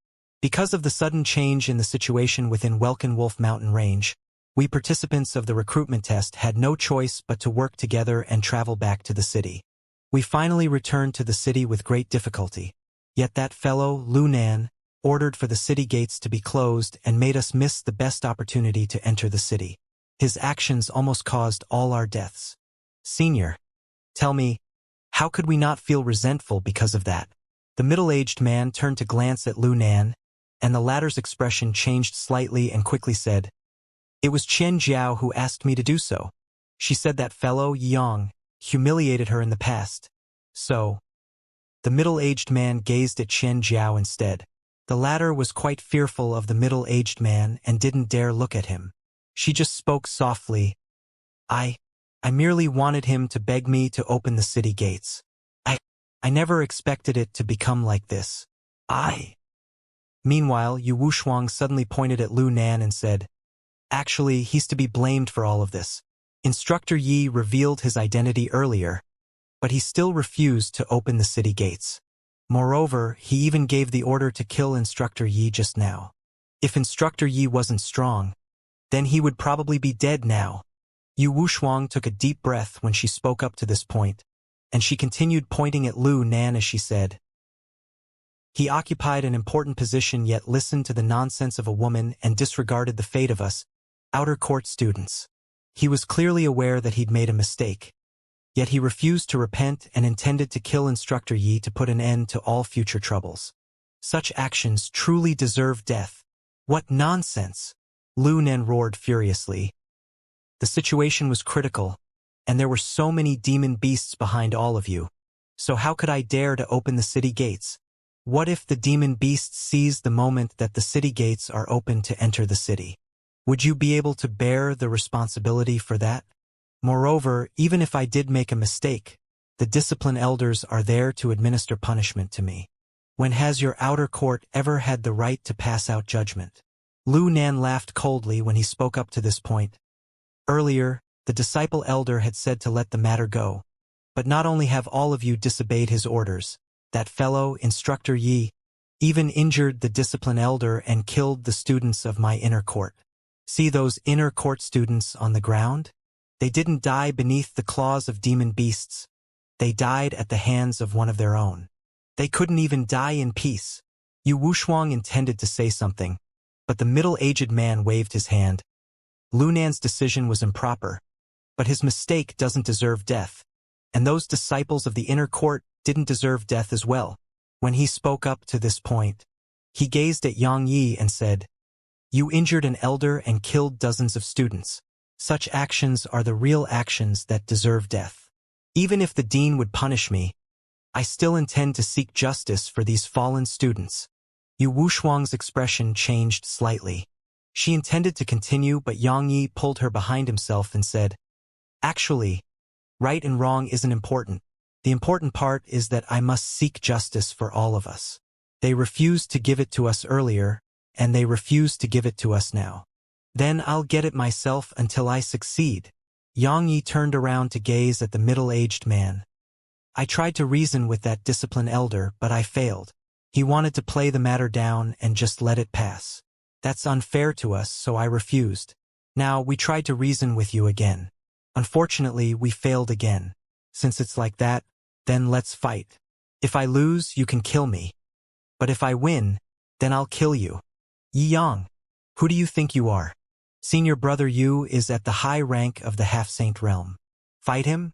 "Because of the sudden change in the situation within Welkin Wolf Mountain Range, we participants of the recruitment test had no choice but to work together and travel back to the city. We finally returned to the city with great difficulty. Yet that fellow, Lu Nan, ordered for the city gates to be closed and made us miss the best opportunity to enter the city. His actions almost caused all our deaths. Senior, tell me, how could we not feel resentful because of that?" The middle-aged man turned to glance at Lu Nan, and the latter's expression changed slightly and quickly said, "It was Xianxia who asked me to do so. She said that fellow, Yang, humiliated her in the past. So..." The middle-aged man gazed at Xianxia instead. The latter was quite fearful of the middle-aged man and didn't dare look at him. She just spoke softly. I merely wanted him to beg me to open the city gates. I never expected it to become like this. Meanwhile, Yu Wushuang suddenly pointed at Lu Nan and said, "Actually, he's to be blamed for all of this. Instructor Yi revealed his identity earlier, but he still refused to open the city gates. Moreover, he even gave the order to kill Instructor Yi just now. If Instructor Yi wasn't strong, then he would probably be dead now." Yu Wushuang took a deep breath when she spoke up to this point, and she continued pointing at Lu Nan as she said, "He occupied an important position yet listened to the nonsense of a woman and disregarded the fate of us, outer court students. He was clearly aware that he'd made a mistake. Yet he refused to repent and intended to kill Instructor Yi to put an end to all future troubles. Such actions truly deserve death." "What nonsense!" Lu Nan roared furiously. The situation was critical, and there were so many demon beasts behind all of you. So how could I dare to open the city gates? What if the demon beasts seize the moment that the city gates are open to enter the city? Would you be able to bear the responsibility for that? Moreover, even if I did make a mistake, the discipline elders are there to administer punishment to me. When has your outer court ever had the right to pass out judgment? Lu Nan laughed coldly when he spoke up to this point. Earlier, the disciple elder had said to let the matter go. But not only have all of you disobeyed his orders, that fellow, Instructor Yi, even injured the discipline elder and killed the students of my inner court. See those inner court students on the ground? They didn't die beneath the claws of demon beasts. They died at the hands of one of their own. They couldn't even die in peace. Yu Wushuang intended to say something, but the middle-aged man waved his hand. Lu Nan's decision was improper, but his mistake doesn't deserve death, and those disciples of the inner court didn't deserve death as well. When he spoke up to this point, he gazed at Yang Yi and said, "You injured an elder and killed dozens of students. Such actions are the real actions that deserve death. Even if the dean would punish me, I still intend to seek justice for these fallen students." Yu Wushuang's expression changed slightly. She intended to continue, but Yang Yi pulled her behind himself and said, "Actually, right and wrong isn't important. The important part is that I must seek justice for all of us. They refused to give it to us earlier, and they refuse to give it to us now. Then I'll get it myself until I succeed." Yang Yi turned around to gaze at the middle-aged man. "I tried to reason with that discipline elder, but I failed. He wanted to play the matter down and just let it pass. That's unfair to us, so I refused. Now we tried to reason with you again. Unfortunately, we failed again. Since it's like that, then let's fight. If I lose, you can kill me. But if I win, then I'll kill you. Yi Yang, who do you think you are? Senior brother Yu is at the high rank of the half-saint realm. Fight him?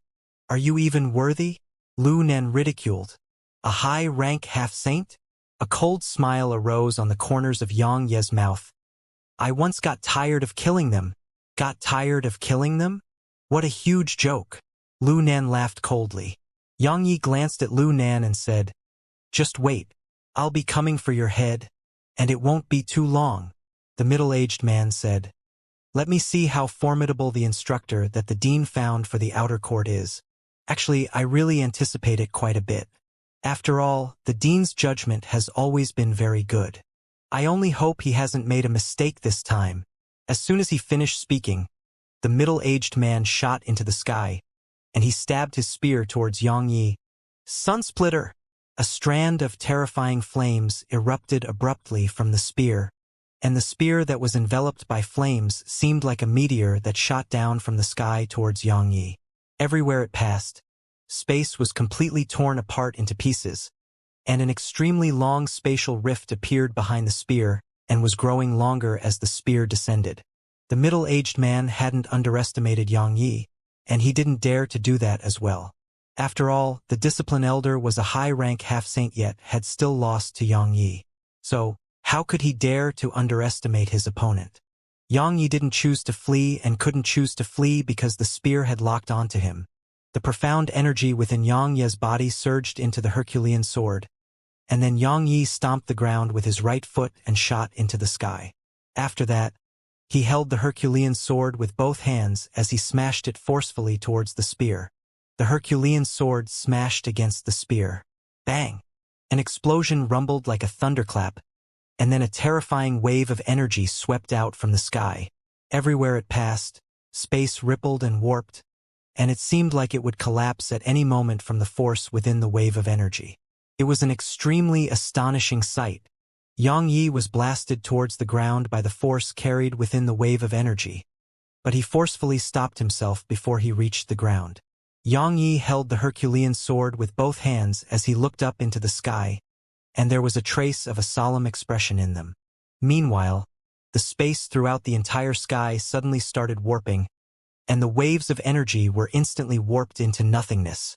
Are you even worthy?" Lu Nan ridiculed. "A high-rank half-saint?" A cold smile arose on the corners of Yang Ye's mouth. "I once got tired of killing them." "Got tired of killing them? What a huge joke." Lu Nan laughed coldly. Yang Yi glanced at Lu Nan and said, "Just wait. I'll be coming for your head, and it won't be too long." The middle-aged man said, "Let me see how formidable the instructor that the dean found for the outer court is. Actually, I really anticipate it quite a bit. After all, the dean's judgment has always been very good. I only hope he hasn't made a mistake this time." As soon as he finished speaking, the middle-aged man shot into the sky, and he stabbed his spear towards Yang Yi. Sunsplitter! A strand of terrifying flames erupted abruptly from the spear, and the spear that was enveloped by flames seemed like a meteor that shot down from the sky towards Yang Yi. Everywhere it passed, space was completely torn apart into pieces, and an extremely long spatial rift appeared behind the spear and was growing longer as the spear descended. The middle-aged man hadn't underestimated Yang Yi, and he didn't dare to do that as well. After all, the discipline elder was a high-rank half-saint yet had still lost to Yang Yi. So, how could he dare to underestimate his opponent? Yang Yi didn't choose to flee and couldn't choose to flee because the spear had locked onto him. The profound energy within Yang Yi's body surged into the Herculean sword, and then Yang Yi stomped the ground with his right foot and shot into the sky. After that, he held the Herculean sword with both hands as he smashed it forcefully towards the spear. The Herculean sword smashed against the spear. Bang! An explosion rumbled like a thunderclap, and then a terrifying wave of energy swept out from the sky. Everywhere it passed, space rippled and warped, and it seemed like it would collapse at any moment from the force within the wave of energy. It was an extremely astonishing sight. Yang Yi was blasted towards the ground by the force carried within the wave of energy, but he forcefully stopped himself before he reached the ground. Yang Yi held the Herculean sword with both hands as he looked up into the sky, and there was a trace of a solemn expression in them. Meanwhile, the space throughout the entire sky suddenly started warping, and the waves of energy were instantly warped into nothingness.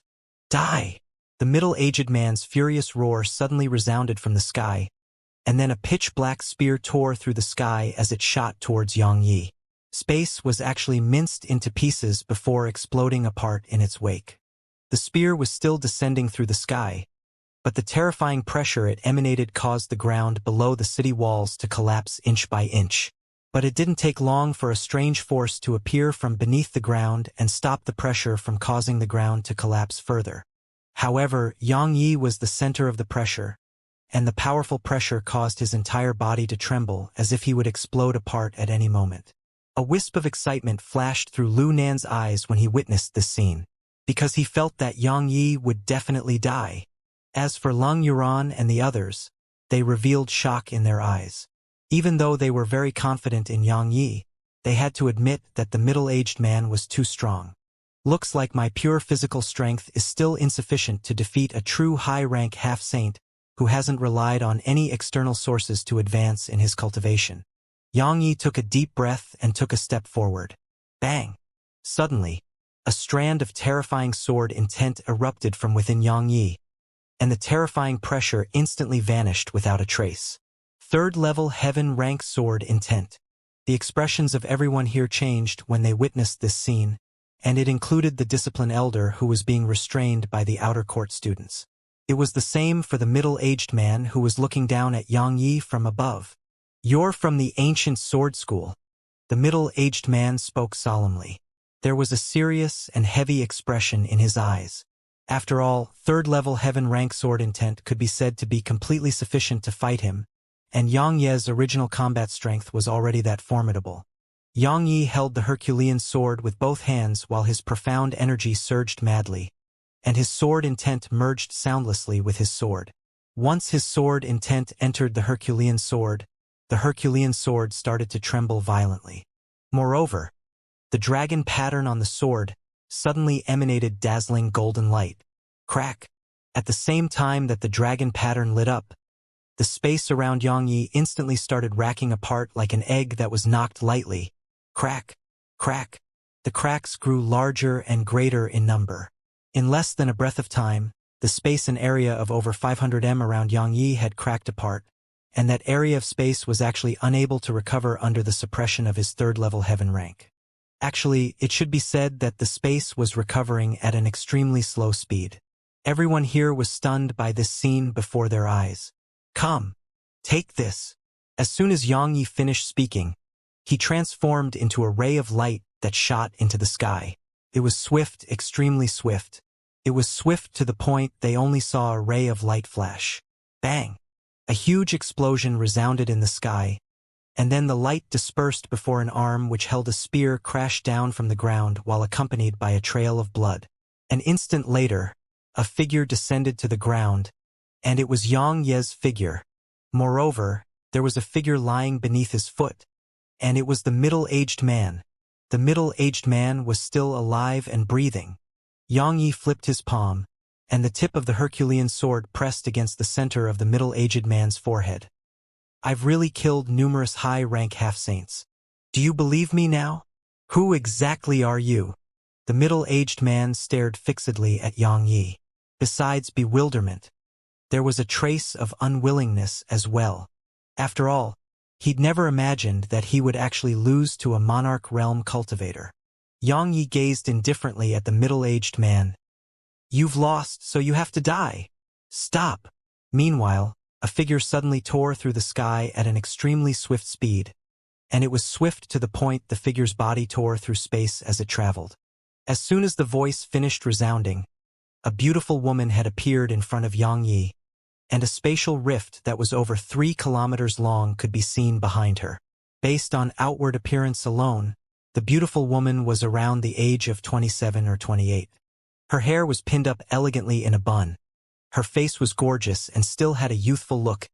Die! The middle-aged man's furious roar suddenly resounded from the sky, and then a pitch-black spear tore through the sky as it shot towards Yang Yi. Space was actually minced into pieces before exploding apart in its wake. The spear was still descending through the sky, but the terrifying pressure it emanated caused the ground below the city walls to collapse inch by inch. But it didn't take long for a strange force to appear from beneath the ground and stop the pressure from causing the ground to collapse further. However, Xianxia was the center of the pressure, and the powerful pressure caused his entire body to tremble as if he would explode apart at any moment. A wisp of excitement flashed through Lu Nan's eyes when he witnessed this scene, because he felt that Xianxia would definitely die. As for Lung Yuran and the others, they revealed shock in their eyes. Even though they were very confident in Xianxia, they had to admit that the middle-aged man was too strong. Looks like my pure physical strength is still insufficient to defeat a true high-rank half-saint who hasn't relied on any external sources to advance in his cultivation. Xianxia took a deep breath and took a step forward. Bang! Suddenly, a strand of terrifying sword intent erupted from within Xianxia, and the terrifying pressure instantly vanished without a trace. Third-level heaven-rank sword intent. The expressions of everyone here changed when they witnessed this scene, and it included the discipline elder who was being restrained by the outer court students. It was the same for the middle-aged man who was looking down at Xianxia from above. "You're from the ancient sword school." The middle-aged man spoke solemnly. There was a serious and heavy expression in his eyes. After all, third-level heaven-rank sword intent could be said to be completely sufficient to fight him, and Xianxia's original combat strength was already that formidable. Xianxia held the Herculean sword with both hands while his profound energy surged madly, and his sword intent merged soundlessly with his sword. Once his sword intent entered the Herculean sword started to tremble violently. Moreover, the dragon pattern on the sword suddenly emanated dazzling golden light. Crack! At the same time that the dragon pattern lit up, the space around Xianxia instantly started racking apart like an egg that was knocked lightly. Crack! Crack! The cracks grew larger and greater in number. In less than a breath of time, the space and area of over 500 m around Xianxia had cracked apart, and that area of space was actually unable to recover under the suppression of his third-level heaven rank. Actually, it should be said that the space was recovering at an extremely slow speed. Everyone here was stunned by this scene before their eyes. "Come, take this." As soon as Xianxia finished speaking, he transformed into a ray of light that shot into the sky. It was swift, extremely swift. It was swift to the point they only saw a ray of light flash. Bang! A huge explosion resounded in the sky, and then the light dispersed before an arm which held a spear crashed down from the ground while accompanied by a trail of blood. An instant later, a figure descended to the ground, and it was Xianxia's figure. Moreover, there was a figure lying beneath his foot, and it was the middle-aged man. The middle-aged man was still alive and breathing. Xianxia flipped his palm, and the tip of the Herculean sword pressed against the center of the middle-aged man's forehead. "I've really killed numerous high-rank half-saints. Do you believe me now? Who exactly are you?" The middle-aged man stared fixedly at Xianxia. Besides bewilderment, there was a trace of unwillingness as well. After all, he'd never imagined that he would actually lose to a monarch realm cultivator. Xianxia gazed indifferently at the middle-aged man. "You've lost, so you have to die. Stop." Meanwhile, a figure suddenly tore through the sky at an extremely swift speed, and it was swift to the point the figure's body tore through space as it traveled. As soon as the voice finished resounding, a beautiful woman had appeared in front of Xianxia, and a spatial rift that was over 3 kilometers long could be seen behind her. Based on outward appearance alone, the beautiful woman was around the age of 27 or 28. Her hair was pinned up elegantly in a bun. Her face was gorgeous and still had a youthful look,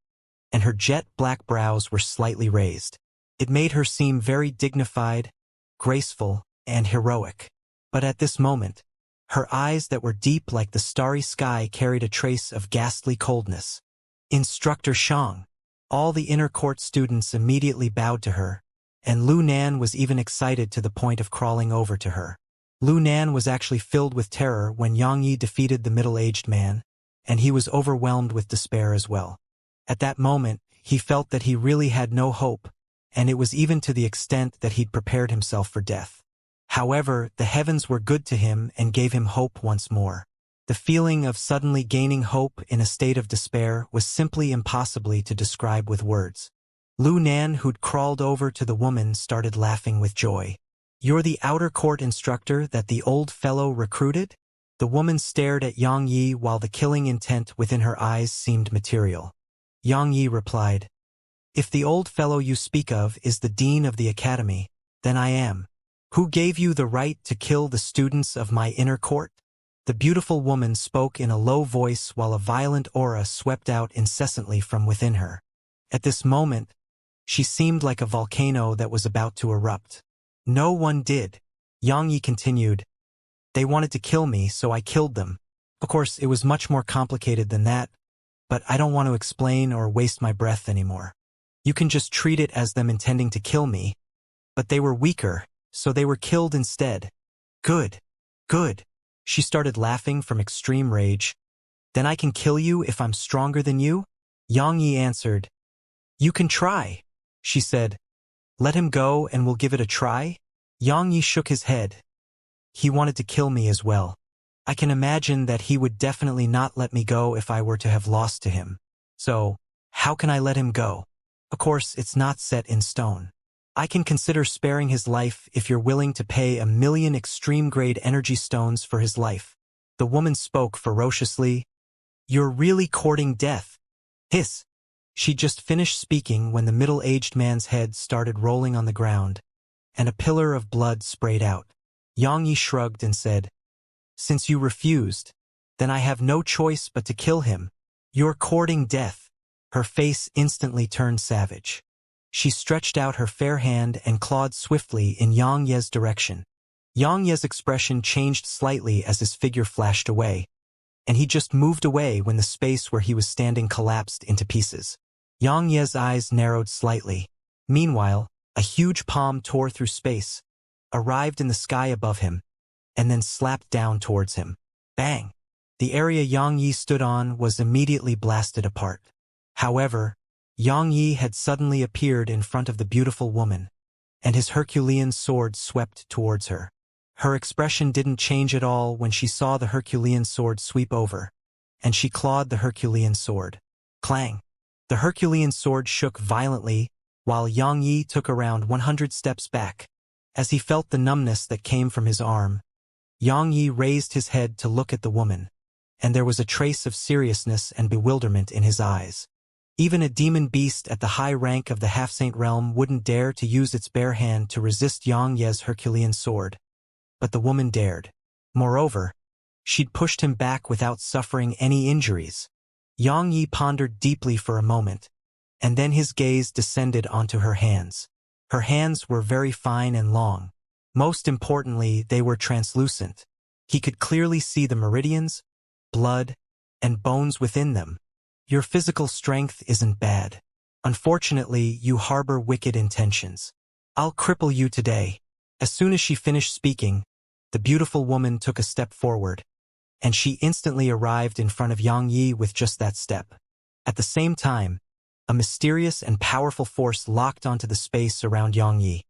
and her jet-black brows were slightly raised. It made her seem very dignified, graceful, and heroic. But at this moment, her eyes that were deep like the starry sky carried a trace of ghastly coldness. "Instructor Shang." All the inner court students immediately bowed to her, and Lu Nan was even excited to the point of crawling over to her. Lu Nan was actually filled with terror when Xianxia defeated the middle-aged man, and he was overwhelmed with despair as well. At that moment, he felt that he really had no hope, and it was even to the extent that he'd prepared himself for death. However, the heavens were good to him and gave him hope once more. The feeling of suddenly gaining hope in a state of despair was simply impossibly to describe with words. Lu Nan, who'd crawled over to the woman, started laughing with joy. "You're the outer court instructor that the old fellow recruited?" The woman stared at Yang Yi while the killing intent within her eyes seemed material. Yang Yi replied, "If the old fellow you speak of is the dean of the academy, then I am. Who gave you the right to kill the students of my inner court?" The beautiful woman spoke in a low voice while a violent aura swept out incessantly from within her. At this moment, she seemed like a volcano that was about to erupt. "No one did," Yang Yi continued. "They wanted to kill me, so I killed them. Of course, it was much more complicated than that, but I don't want to explain or waste my breath anymore. You can just treat it as them intending to kill me, but they were weaker, so they were killed instead." "Good, good." She started laughing from extreme rage. "Then I can kill you if I'm stronger than you?" Yang Yi answered. "You can try," she said. "Let him go and we'll give it a try?" Yang Yi shook his head. "He wanted to kill me as well. I can imagine that he would definitely not let me go if I were to have lost to him. So, how can I let him go? Of course, it's not set in stone. I can consider sparing his life if you're willing to pay 1,000,000 extreme-grade energy stones for his life." The woman spoke ferociously. "You're really courting death." Hiss! She'd just finished speaking when the middle-aged man's head started rolling on the ground, and a pillar of blood sprayed out. Yang Yi shrugged and said, "Since you refused, then I have no choice but to kill him. You're courting death." Her face instantly turned savage. She stretched out her fair hand and clawed swiftly in Yang Ye's direction. Yang Ye's expression changed slightly as his figure flashed away, and he just moved away when the space where he was standing collapsed into pieces. Yang Ye's eyes narrowed slightly. Meanwhile, a huge palm tore through space, arrived in the sky above him, and then slapped down towards him. Bang! The area Yang Yi stood on was immediately blasted apart. However, Yang Yi had suddenly appeared in front of the beautiful woman, and his Herculean sword swept towards her. Her expression didn't change at all when she saw the Herculean sword sweep over, and she clawed the Herculean sword. Clang! The Herculean sword shook violently, while Yang Yi took around 100 steps back. As he felt the numbness that came from his arm, Yang Yi raised his head to look at the woman, and there was a trace of seriousness and bewilderment in his eyes. Even a demon beast at the high rank of the half-saint realm wouldn't dare to use its bare hand to resist Yang Ye's Herculean sword. But the woman dared. Moreover, she'd pushed him back without suffering any injuries. Yang Yi pondered deeply for a moment, and then his gaze descended onto her hands. Her hands were very fine and long. Most importantly, they were translucent. He could clearly see the meridians, blood, and bones within them. "Your physical strength isn't bad. Unfortunately, you harbor wicked intentions. I'll cripple you today." As soon as she finished speaking, the beautiful woman took a step forward, and she instantly arrived in front of Yang Yi with just that step. At the same time, a mysterious and powerful force locked onto the space around Yang Yi,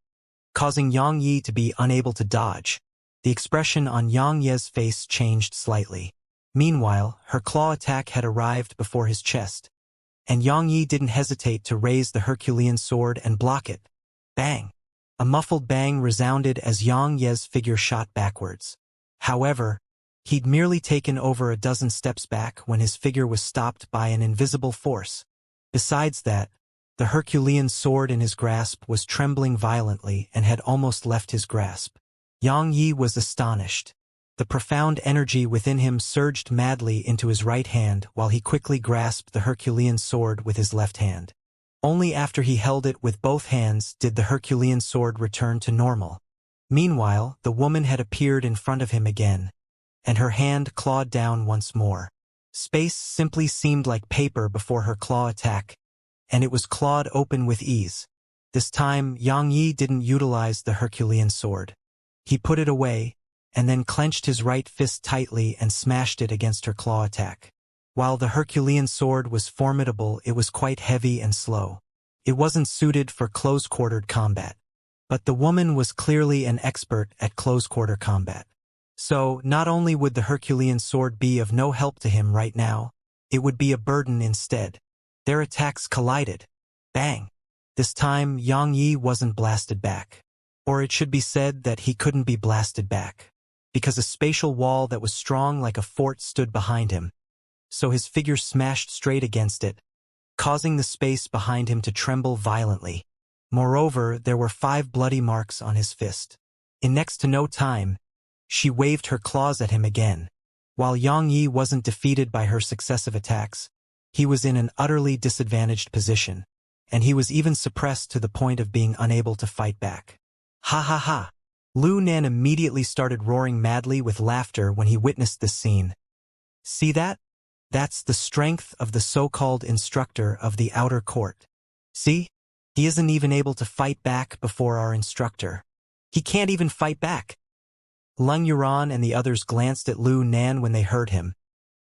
causing Yang Yi to be unable to dodge. The expression on Yang Ye's face changed slightly. Meanwhile, her claw attack had arrived before his chest, and Yang Yi didn't hesitate to raise the Herculean sword and block it. Bang! A muffled bang resounded as Yang Ye's figure shot backwards. However, he'd merely taken over a dozen steps back when his figure was stopped by an invisible force. Besides that, the Herculean sword in his grasp was trembling violently and had almost left his grasp. Yang Yi was astonished. The profound energy within him surged madly into his right hand while he quickly grasped the Herculean sword with his left hand. Only after he held it with both hands did the Herculean sword return to normal. Meanwhile, the woman had appeared in front of him again, and her hand clawed down once more. Space simply seemed like paper before her claw attack, and it was clawed open with ease. This time, Yang Yi didn't utilize the Herculean sword. He put it away, and then clenched his right fist tightly and smashed it against her claw attack. While the Herculean sword was formidable, it was quite heavy and slow. It wasn't suited for close-quartered combat. But the woman was clearly an expert at close-quarter combat. So, not only would the Herculean sword be of no help to him right now, it would be a burden instead. Their attacks collided. Bang! This time, Yang Yi wasn't blasted back. Or it should be said that he couldn't be blasted back, because a spatial wall that was strong like a fort stood behind him. So his figure smashed straight against it, causing the space behind him to tremble violently. Moreover, there were 5 bloody marks on his fist. In next to no time, she waved her claws at him again. While Yang Yi wasn't defeated by her successive attacks, he was in an utterly disadvantaged position, and he was even suppressed to the point of being unable to fight back. Ha ha ha! Lu Nan immediately started roaring madly with laughter when he witnessed this scene. See that? That's the strength of the so-called instructor of the outer court. See? He isn't even able to fight back before our instructor. He can't even fight back. Lung Yuran and the others glanced at Lu Nan when they heard him,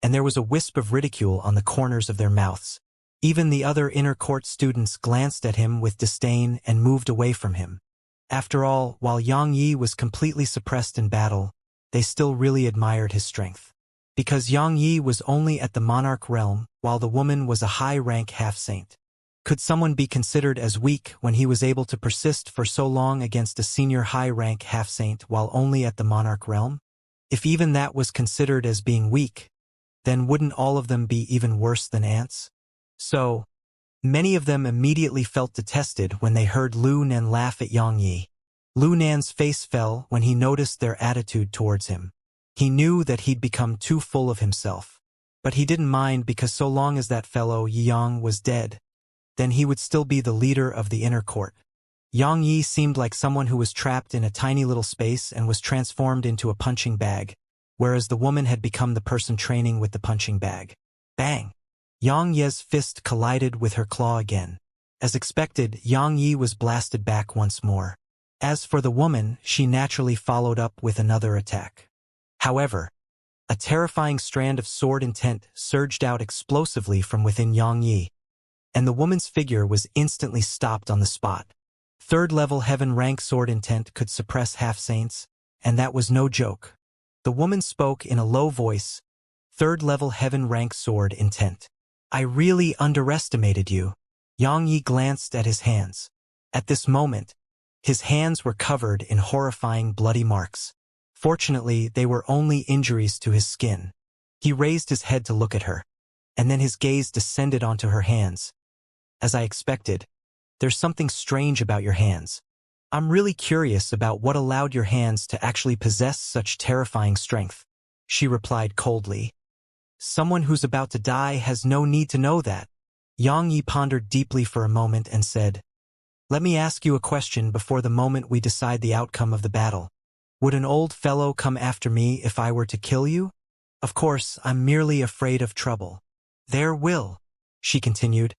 and there was a wisp of ridicule on the corners of their mouths. Even the other inner court students glanced at him with disdain and moved away from him. After all, while Yang Yi was completely suppressed in battle, they still really admired his strength. Because Yang Yi was only at the monarch realm, while the woman was a high-rank half-saint. Could someone be considered as weak when he was able to persist for so long against a senior high-rank half-saint while only at the monarch realm? If even that was considered as being weak, then wouldn't all of them be even worse than ants? So, many of them immediately felt detested when they heard Lu Nan laugh at Yang Yi. Lu Nan's face fell when he noticed their attitude towards him. He knew that he'd become too full of himself. But he didn't mind because so long as that fellow Yang was dead, then he would still be the leader of the inner court. Yang Yi seemed like someone who was trapped in a tiny little space and was transformed into a punching bag, whereas the woman had become the person training with the punching bag. Bang! Yang Ye's fist collided with her claw again. As expected, Yang Yi was blasted back once more. As for the woman, she naturally followed up with another attack. However, a terrifying strand of sword intent surged out explosively from within Yang Yi, and the woman's figure was instantly stopped on the spot. 3rd level heaven rank sword intent could suppress half-saints, and that was no joke. The woman spoke in a low voice, 3rd level heaven rank sword intent. I really underestimated you. Yang Yi glanced at his hands. At this moment, his hands were covered in horrifying bloody marks. Fortunately, they were only injuries to his skin. He raised his head to look at her, and then his gaze descended onto her hands. As I expected, there's something strange about your hands. I'm really curious about what allowed your hands to actually possess such terrifying strength, she replied coldly. Someone who's about to die has no need to know that. Yang Yi pondered deeply for a moment and said, Let me ask you a question before the moment we decide the outcome of the battle. Would an old fellow come after me if I were to kill you? Of course, I'm merely afraid of trouble. There will, she continued.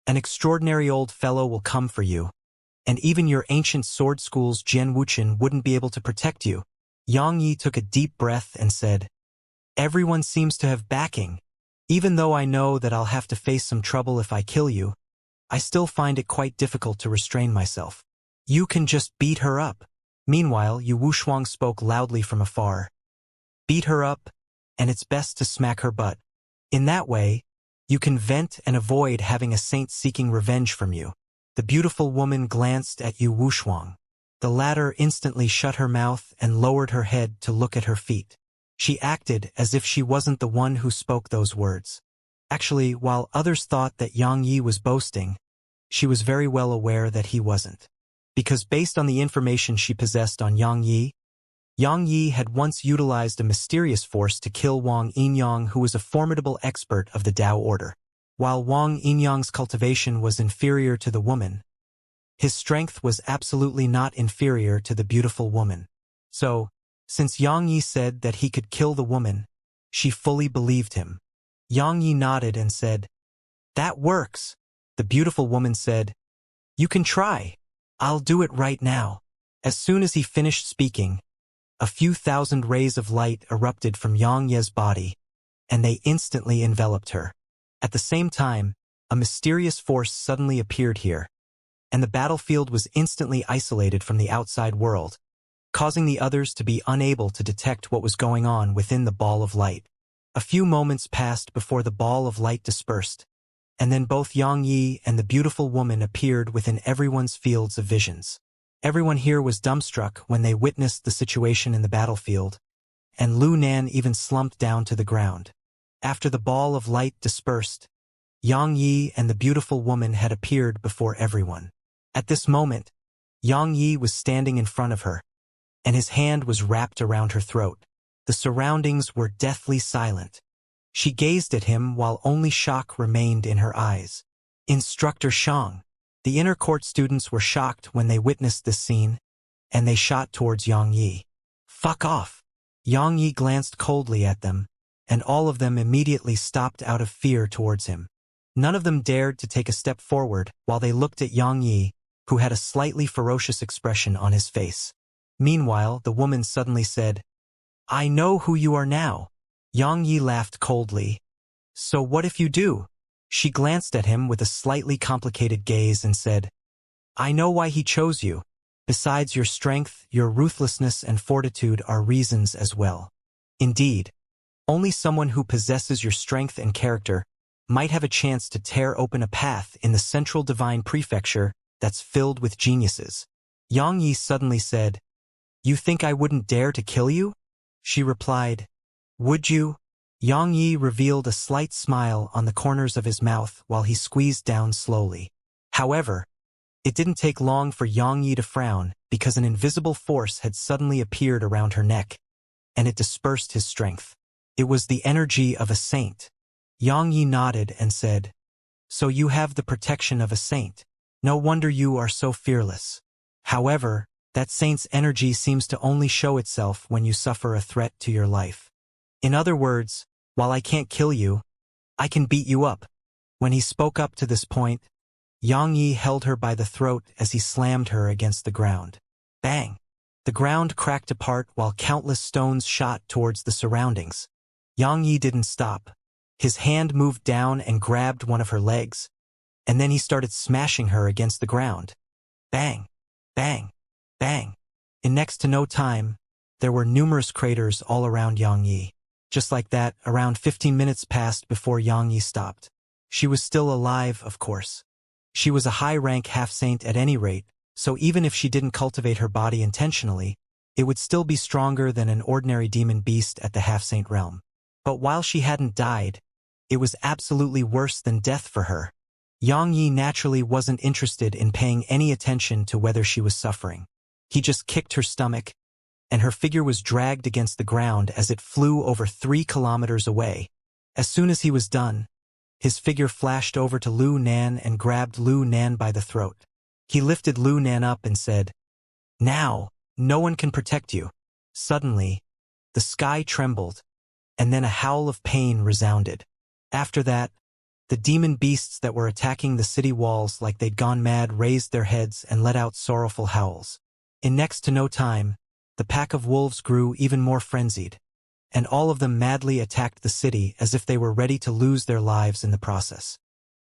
An extraordinary old fellow will come for you, and even your ancient sword school's Jian Wuchen wouldn't be able to protect you. Yang Yi took a deep breath and said, Everyone seems to have backing. Even though I know that I'll have to face some trouble if I kill you, I still find it quite difficult to restrain myself. You can just beat her up. Meanwhile, Yu Wushuang spoke loudly from afar. Beat her up, and it's best to smack her butt. In that way, you can vent and avoid having a saint seeking revenge from you. The beautiful woman glanced at Yu Wushuang. The latter instantly shut her mouth and lowered her head to look at her feet. She acted as if she wasn't the one who spoke those words. Actually, while others thought that Yang Yi was boasting, she was very well aware that he wasn't. Because based on the information she possessed on Yang Yi had once utilized a mysterious force to kill Wang Yinyang, who was a formidable expert of the Tao order. While Wang Yinyang's cultivation was inferior to the woman, his strength was absolutely not inferior to the beautiful woman. So, since Yang Yi said that he could kill the woman, she fully believed him. Yang Yi nodded and said, That works. The beautiful woman said, You can try. I'll do it right now. As soon as he finished speaking, a few thousand rays of light erupted from Yang Ye's body, and they instantly enveloped her. At the same time, a mysterious force suddenly appeared here, and the battlefield was instantly isolated from the outside world, causing the others to be unable to detect what was going on within the ball of light. A few moments passed before the ball of light dispersed, and then both Yang Yi and the beautiful woman appeared within everyone's fields of visions. Everyone here was dumbstruck when they witnessed the situation in the battlefield, and Lu Nan even slumped down to the ground. After the ball of light dispersed, Yang Yi and the beautiful woman had appeared before everyone. At this moment, Yang Yi was standing in front of her, and his hand was wrapped around her throat. The surroundings were deathly silent. She gazed at him while only shock remained in her eyes. Instructor Shang. The inner court students were shocked when they witnessed this scene, and they shot towards Yang Yi. Fuck off! Yang Yi glanced coldly at them, and all of them immediately stopped out of fear towards him. None of them dared to take a step forward while they looked at Yang Yi, who had a slightly ferocious expression on his face. Meanwhile, the woman suddenly said, "I know who you are now." Yang Yi laughed coldly. "So what if you do?" She glanced at him with a slightly complicated gaze and said, "I know why he chose you. Besides your strength, your ruthlessness and fortitude are reasons as well. Indeed, only someone who possesses your strength and character might have a chance to tear open a path in the central divine prefecture that's filled with geniuses." Yang Yi suddenly said, "You think I wouldn't dare to kill you?" She replied, "Would you?" Yang Yi revealed a slight smile on the corners of his mouth while he squeezed down slowly. However, it didn't take long for Yang Yi to frown because an invisible force had suddenly appeared around her neck, and it dispersed his strength. It was the energy of a saint. Yang Yi nodded and said, "So you have the protection of a saint. No wonder you are so fearless. However, that saint's energy seems to only show itself when you suffer a threat to your life. In other words, while I can't kill you, I can beat you up." When he spoke up to this point, Yang Yi held her by the throat as he slammed her against the ground. Bang! The ground cracked apart while countless stones shot towards the surroundings. Yang Yi didn't stop. His hand moved down and grabbed one of her legs, and then he started smashing her against the ground. Bang! Bang! Bang! In next to no time, there were numerous craters all around Yang Yi. Just like that, around 15 minutes passed before Yang Yi stopped. She was still alive, of course. She was a high-rank half-saint at any rate, so even if she didn't cultivate her body intentionally, it would still be stronger than an ordinary demon beast at the half-saint realm. But while she hadn't died, it was absolutely worse than death for her. Yang Yi naturally wasn't interested in paying any attention to whether she was suffering. He just kicked her stomach, and her figure was dragged against the ground as it flew over 3 kilometers away. As soon as he was done, his figure flashed over to Lu Nan and grabbed Lu Nan by the throat. He lifted Lu Nan up and said, "Now, no one can protect you." Suddenly, the sky trembled, and then a howl of pain resounded. After that, the demon beasts that were attacking the city walls like they'd gone mad raised their heads and let out sorrowful howls. In next to no time, the pack of wolves grew even more frenzied, and all of them madly attacked the city as if they were ready to lose their lives in the process.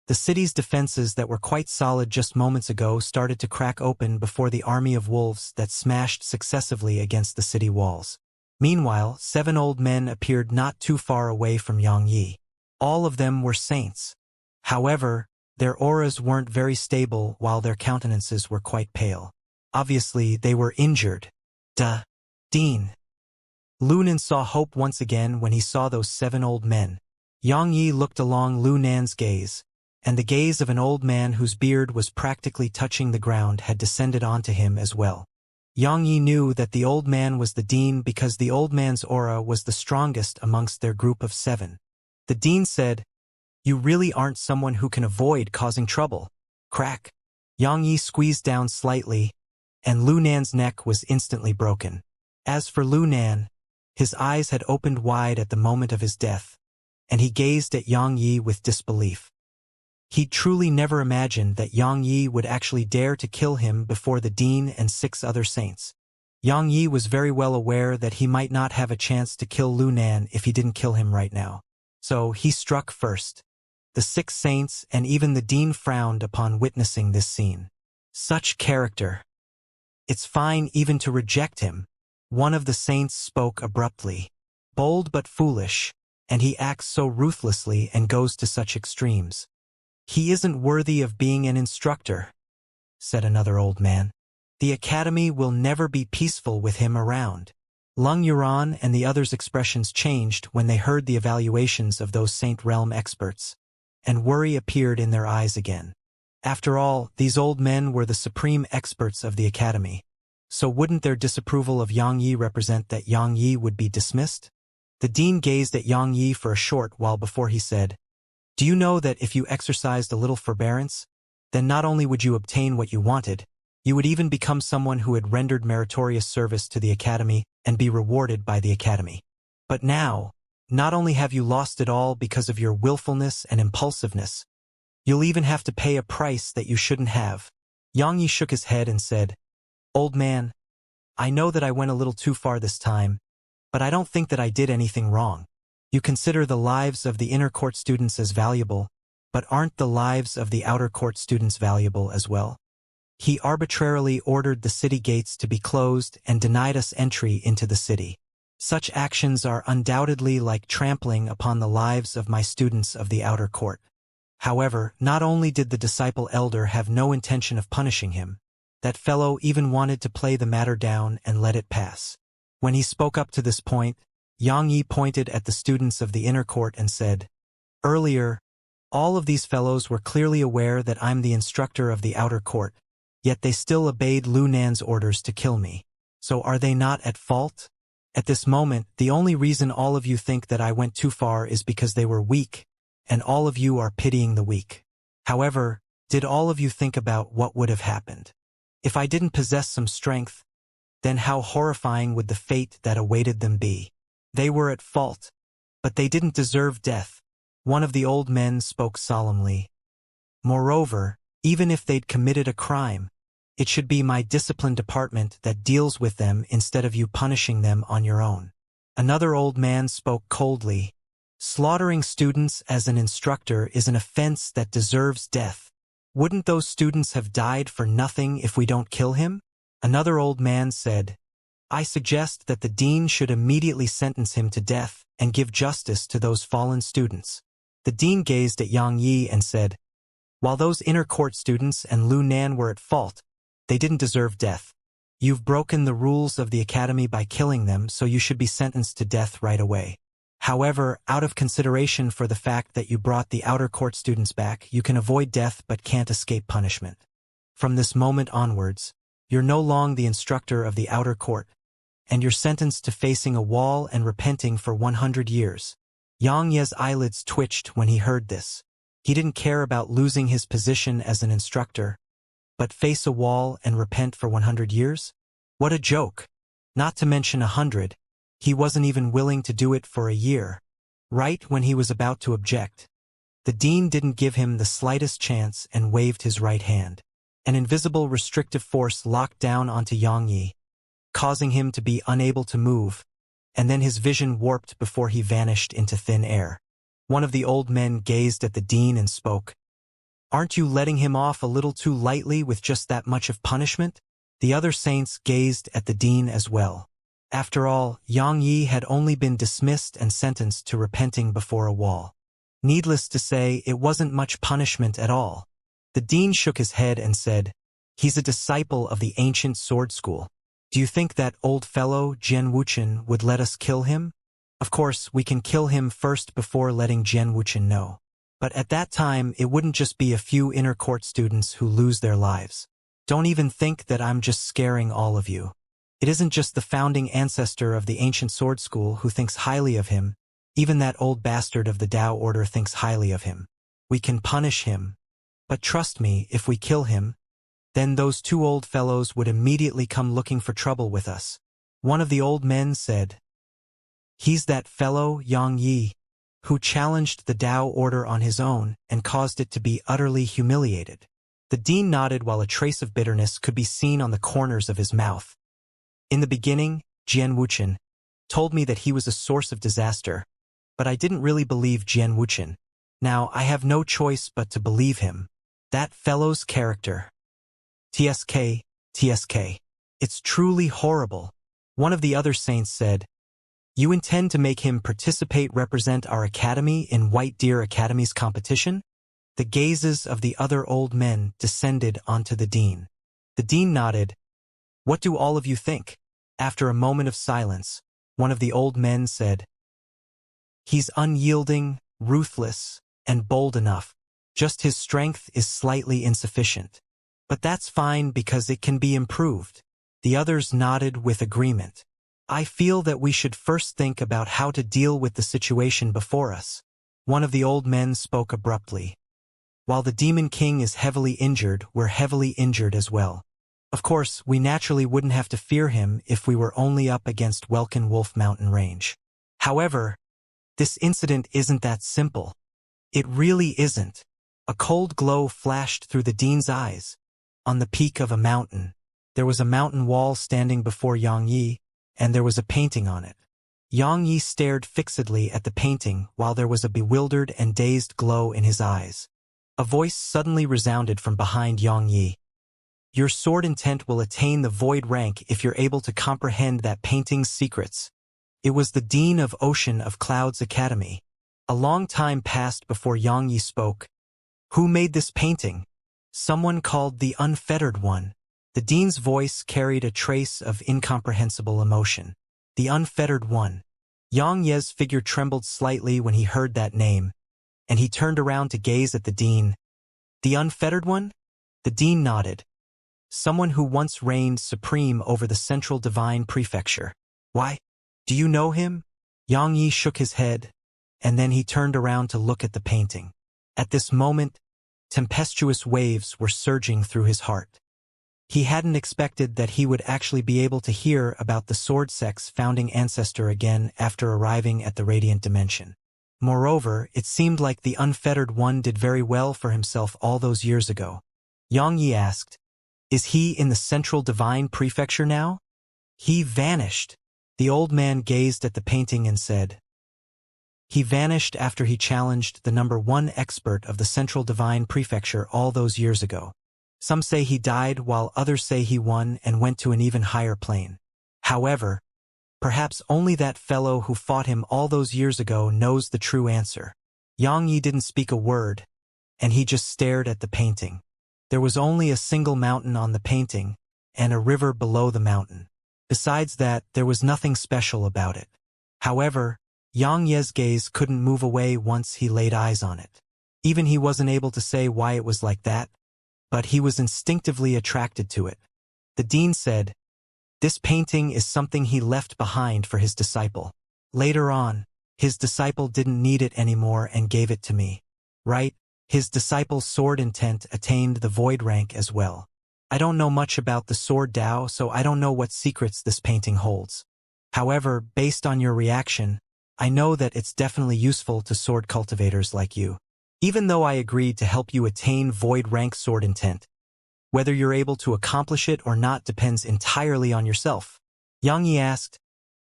The city's defenses that were quite solid just moments ago started to crack open before the army of wolves that smashed successively against the city walls. Meanwhile, 7 old men appeared not too far away from Yang Yi. All of them were saints. However, their auras weren't very stable while their countenances were quite pale. Obviously, they were injured. Dean. Lu Nan saw hope once again when he saw those 7 old men. Yang Yi looked along Lu Nan's gaze, and the gaze of an old man whose beard was practically touching the ground had descended onto him as well. Yang Yi knew that the old man was the Dean because the old man's aura was the strongest amongst their group of 7. The Dean said, "You really aren't someone who can avoid causing trouble." Crack. Yang Yi squeezed down slightly, and Lu Nan's neck was instantly broken. As for Lu Nan, his eyes had opened wide at the moment of his death, and he gazed at Yang Yi with disbelief. He'd truly never imagined that Yang Yi would actually dare to kill him before the Dean and 6 other saints. Yang Yi was very well aware that he might not have a chance to kill Lu Nan if he didn't kill him right now. So he struck first. The 6 saints and even the Dean frowned upon witnessing this scene. Such character. It's fine even to reject him. One of the saints spoke abruptly. Bold but foolish, and he acts so ruthlessly and goes to such extremes. He isn't worthy of being an instructor, said another old man. The academy will never be peaceful with him around. Lung Yuran and the others' expressions changed when they heard the evaluations of those Saint Realm experts, and worry appeared in their eyes again. After all, these old men were the supreme experts of the academy. So wouldn't their disapproval of Yang Yi represent that Yang Yi would be dismissed? The dean gazed at Yang Yi for a short while before he said, "Do you know that if you exercised a little forbearance, then not only would you obtain what you wanted, you would even become someone who had rendered meritorious service to the academy and be rewarded by the academy. But now, not only have you lost it all because of your willfulness and impulsiveness, you'll even have to pay a price that you shouldn't have." Yang Yi shook his head and said, "Old man, I know that I went a little too far this time, but I don't think that I did anything wrong. You consider the lives of the inner court students as valuable, but aren't the lives of the outer court students valuable as well? He arbitrarily ordered the city gates to be closed and denied us entry into the city. Such actions are undoubtedly like trampling upon the lives of my students of the outer court. However, not only did the disciple elder have no intention of punishing him, that fellow even wanted to play the matter down and let it pass. When he spoke up to this point, Yang Yi pointed at the students of the inner court and said, "Earlier, all of these fellows were clearly aware that I'm the instructor of the outer court, yet they still obeyed Lu Nan's orders to kill me. So are they not at fault? At this moment, the only reason all of you think that I went too far is because they were weak, and all of you are pitying the weak. However, did all of you think about what would have happened? If I didn't possess some strength, then how horrifying would the fate that awaited them be? They were at fault, but they didn't deserve death." One of the old men spoke solemnly. "Moreover, even if they'd committed a crime, it should be my discipline department that deals with them instead of you punishing them on your own." Another old man spoke coldly. "Slaughtering students as an instructor is an offense that deserves death. Wouldn't those students have died for nothing if we don't kill him?" Another old man said, "I suggest that the dean should immediately sentence him to death and give justice to those fallen students." The dean gazed at Yang Yi and said, "While those inner court students and Lu Nan were at fault, they didn't deserve death. You've broken the rules of the academy by killing them, so you should be sentenced to death right away. However, out of consideration for the fact that you brought the outer court students back, you can avoid death but can't escape punishment. From this moment onwards, you're no longer the instructor of the outer court, and you're sentenced to facing a wall and repenting for 100 years. Yang Ye's eyelids twitched when he heard this. He didn't care about losing his position as an instructor, but face a wall and repent for 100 years? What a joke! Not to mention 100. He wasn't even willing to do it for a year. Right when he was about to object, the dean didn't give him the slightest chance and waved his right hand. An invisible restrictive force locked down onto Yang Yi, causing him to be unable to move, and then his vision warped before he vanished into thin air. One of the old men gazed at the dean and spoke, "Aren't you letting him off a little too lightly with just that much of punishment?" The other saints gazed at the dean as well. After all, Yang Yi had only been dismissed and sentenced to repenting before a wall. Needless to say, it wasn't much punishment at all. The dean shook his head and said, "He's a disciple of the ancient sword school. Do you think that old fellow, Jian Wuchen, would let us kill him? Of course, we can kill him first before letting Jian Wuchen know. But at that time, it wouldn't just be a few inner court students who lose their lives. Don't even think that I'm just scaring all of you. It isn't just the founding ancestor of the ancient sword school who thinks highly of him. Even that old bastard of the Tao order thinks highly of him. We can punish him. But trust me, if we kill him, then those two old fellows would immediately come looking for trouble with us." One of the old men said, "He's that fellow, Yang Yi, who challenged the Tao order on his own and caused it to be utterly humiliated." The dean nodded while a trace of bitterness could be seen on the corners of his mouth. "In the beginning, Jian Wuchen told me that he was a source of disaster, but I didn't really believe Jian Wuchen. Now I have no choice but to believe him. That fellow's character. TSK, TSK. It's truly horrible. One of the other saints said, You intend to make him represent our academy in White Deer Academy's competition? The gazes of the other old men descended onto the dean. The dean nodded. What do all of you think? After a moment of silence, one of the old men said, He's unyielding, ruthless, and bold enough. Just his strength is slightly insufficient. But that's fine because it can be improved. The others nodded with agreement. I feel that we should first think about how to deal with the situation before us. One of the old men spoke abruptly. While the Demon King is heavily injured, we're heavily injured as well. Of course, we naturally wouldn't have to fear him if we were only up against Welkin Wolf Mountain Range. However, this incident isn't that simple. It really isn't. A cold glow flashed through the dean's eyes. On the peak of a mountain, there was a mountain wall standing before Yang Yi, and there was a painting on it. Yang Yi stared fixedly at the painting while there was a bewildered and dazed glow in his eyes. A voice suddenly resounded from behind Yang Yi. Your sword intent will attain the void rank if you're able to comprehend that painting's secrets. It was the Dean of Ocean of Clouds Academy. A long time passed before Yang Yi spoke. Who made this painting? Someone called the Unfettered One. The dean's voice carried a trace of incomprehensible emotion. The Unfettered One. Yang Ye's figure trembled slightly when he heard that name, and he turned around to gaze at the dean. The Unfettered One? The dean nodded. Someone who once reigned supreme over the Central Divine Prefecture. Why? Do you know him? Yang Yi shook his head, and then he turned around to look at the painting. At this moment, tempestuous waves were surging through his heart. He hadn't expected that he would actually be able to hear about the Sword Sect's founding ancestor again after arriving at the Radiant Dimension. Moreover, it seemed like the Unfettered One did very well for himself all those years ago. Yang Yi asked, Is he in the Central Divine Prefecture now? He vanished. The old man gazed at the painting and said, He vanished after he challenged the #1 expert of the Central Divine Prefecture all those years ago. Some say he died while others say he won and went to an even higher plane. However, perhaps only that fellow who fought him all those years ago knows the true answer. Yang Yi didn't speak a word, and he just stared at the painting. There was only a single mountain on the painting, and a river below the mountain. Besides that, there was nothing special about it. However, Yang Ye's gaze couldn't move away once he laid eyes on it. Even he wasn't able to say why it was like that, but he was instinctively attracted to it. The dean said, This painting is something he left behind for his disciple. Later on, his disciple didn't need it anymore and gave it to me. Right? His disciple's sword intent attained the void rank as well. I don't know much about the sword Dao, so I don't know what secrets this painting holds. However, based on your reaction, I know that it's definitely useful to sword cultivators like you. Even though I agreed to help you attain void rank sword intent, whether you're able to accomplish it or not depends entirely on yourself. Yang Yi asked,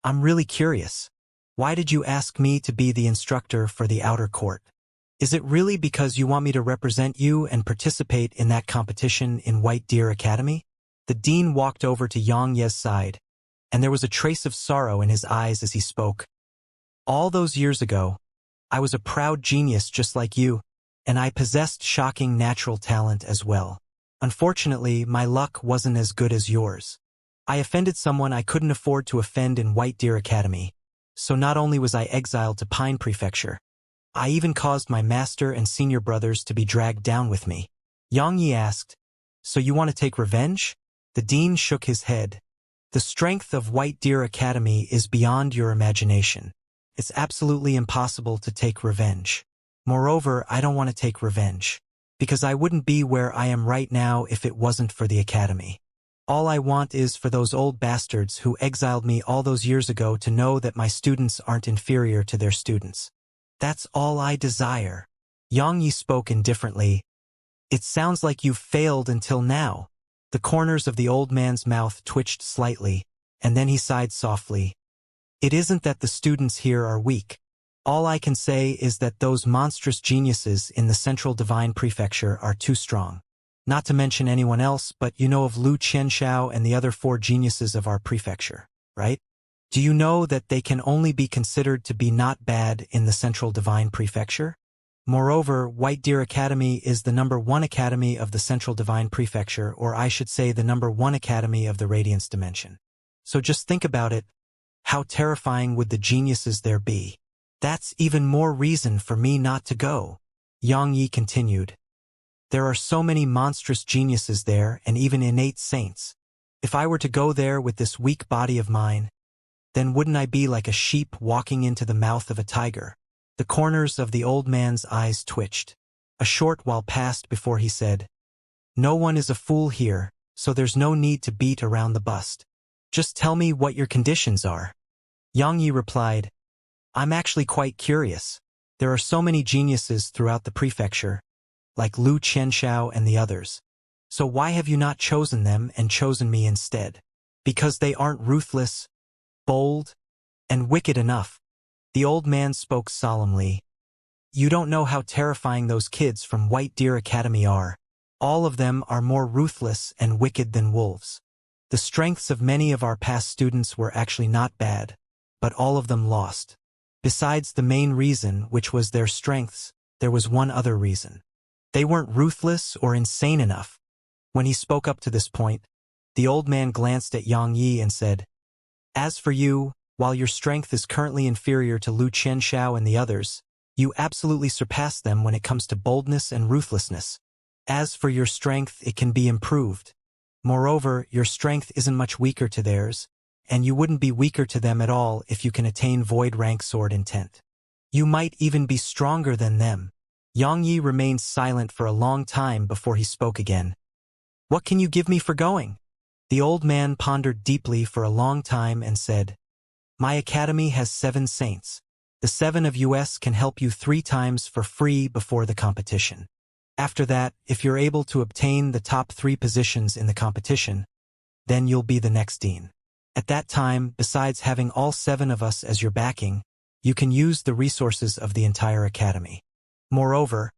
I'm really curious. Why did you ask me to be the instructor for the outer court? Is it really because you want me to represent you and participate in that competition in White Deer Academy? The dean walked over to Yang Ye's side, and there was a trace of sorrow in his eyes as he spoke. All those years ago, I was a proud genius just like you, and I possessed shocking natural talent as well. Unfortunately, my luck wasn't as good as yours. I offended someone I couldn't afford to offend in White Deer Academy, so not only was I exiled to Pine Prefecture, I even caused my master and senior brothers to be dragged down with me. Yang Yi asked, So you want to take revenge? The dean shook his head. The strength of White Deer Academy is beyond your imagination. It's absolutely impossible to take revenge. Moreover, I don't want to take revenge, because I wouldn't be where I am right now if it wasn't for the Academy. All I want is for those old bastards who exiled me all those years ago to know that my students aren't inferior to their students. That's all I desire. Yang Yi spoke indifferently. It sounds like you've failed until now. The corners of the old man's mouth twitched slightly, and then he sighed softly. It isn't that the students here are weak. All I can say is that those monstrous geniuses in the Central Divine Prefecture are too strong. Not to mention anyone else, but you know of Xianxia and the other 4 geniuses of our prefecture, right? Do you know that they can only be considered to be not bad in the Central Divine Prefecture? Moreover, White Deer Academy is the #1 academy of the Central Divine Prefecture, or I should say the #1 academy of the Radiance Dimension. So just think about it. How terrifying would the geniuses there be? That's even more reason for me not to go. Yang Yi continued. There are so many monstrous geniuses there and even innate saints. If I were to go there with this weak body of mine, then wouldn't I be like a sheep walking into the mouth of a tiger? The corners of the old man's eyes twitched. A short while passed before he said, No one is a fool here, so there's no need to beat around the bust. Just tell me what your conditions are. Yang Yi replied, I'm actually quite curious. There are so many geniuses throughout the prefecture, like Xianxia and the others. So why have you not chosen them and chosen me instead? Because they aren't ruthless, bold, and wicked enough. The old man spoke solemnly. You don't know how terrifying those kids from White Deer Academy are. All of them are more ruthless and wicked than wolves. The strengths of many of our past students were actually not bad, but all of them lost. Besides the main reason, which was their strengths, there was one other reason. They weren't ruthless or insane enough. When he spoke up to this point, the old man glanced at Yang Yi and said, As for you, while your strength is currently inferior to Xianxia and the others, you absolutely surpass them when it comes to boldness and ruthlessness. As for your strength, it can be improved. Moreover, your strength isn't much weaker to theirs, and you wouldn't be weaker to them at all if you can attain void rank sword intent. You might even be stronger than them. Yang Yi remained silent for a long time before he spoke again. What can you give me for going? The old man pondered deeply for a long time and said, My academy has 7 saints. The 7 of us can help you 3 times for free before the competition. After that, if you're able to obtain the top 3 positions in the competition, then you'll be the next dean. At that time, besides having all 7 of us as your backing, you can use the resources of the entire academy. Moreover,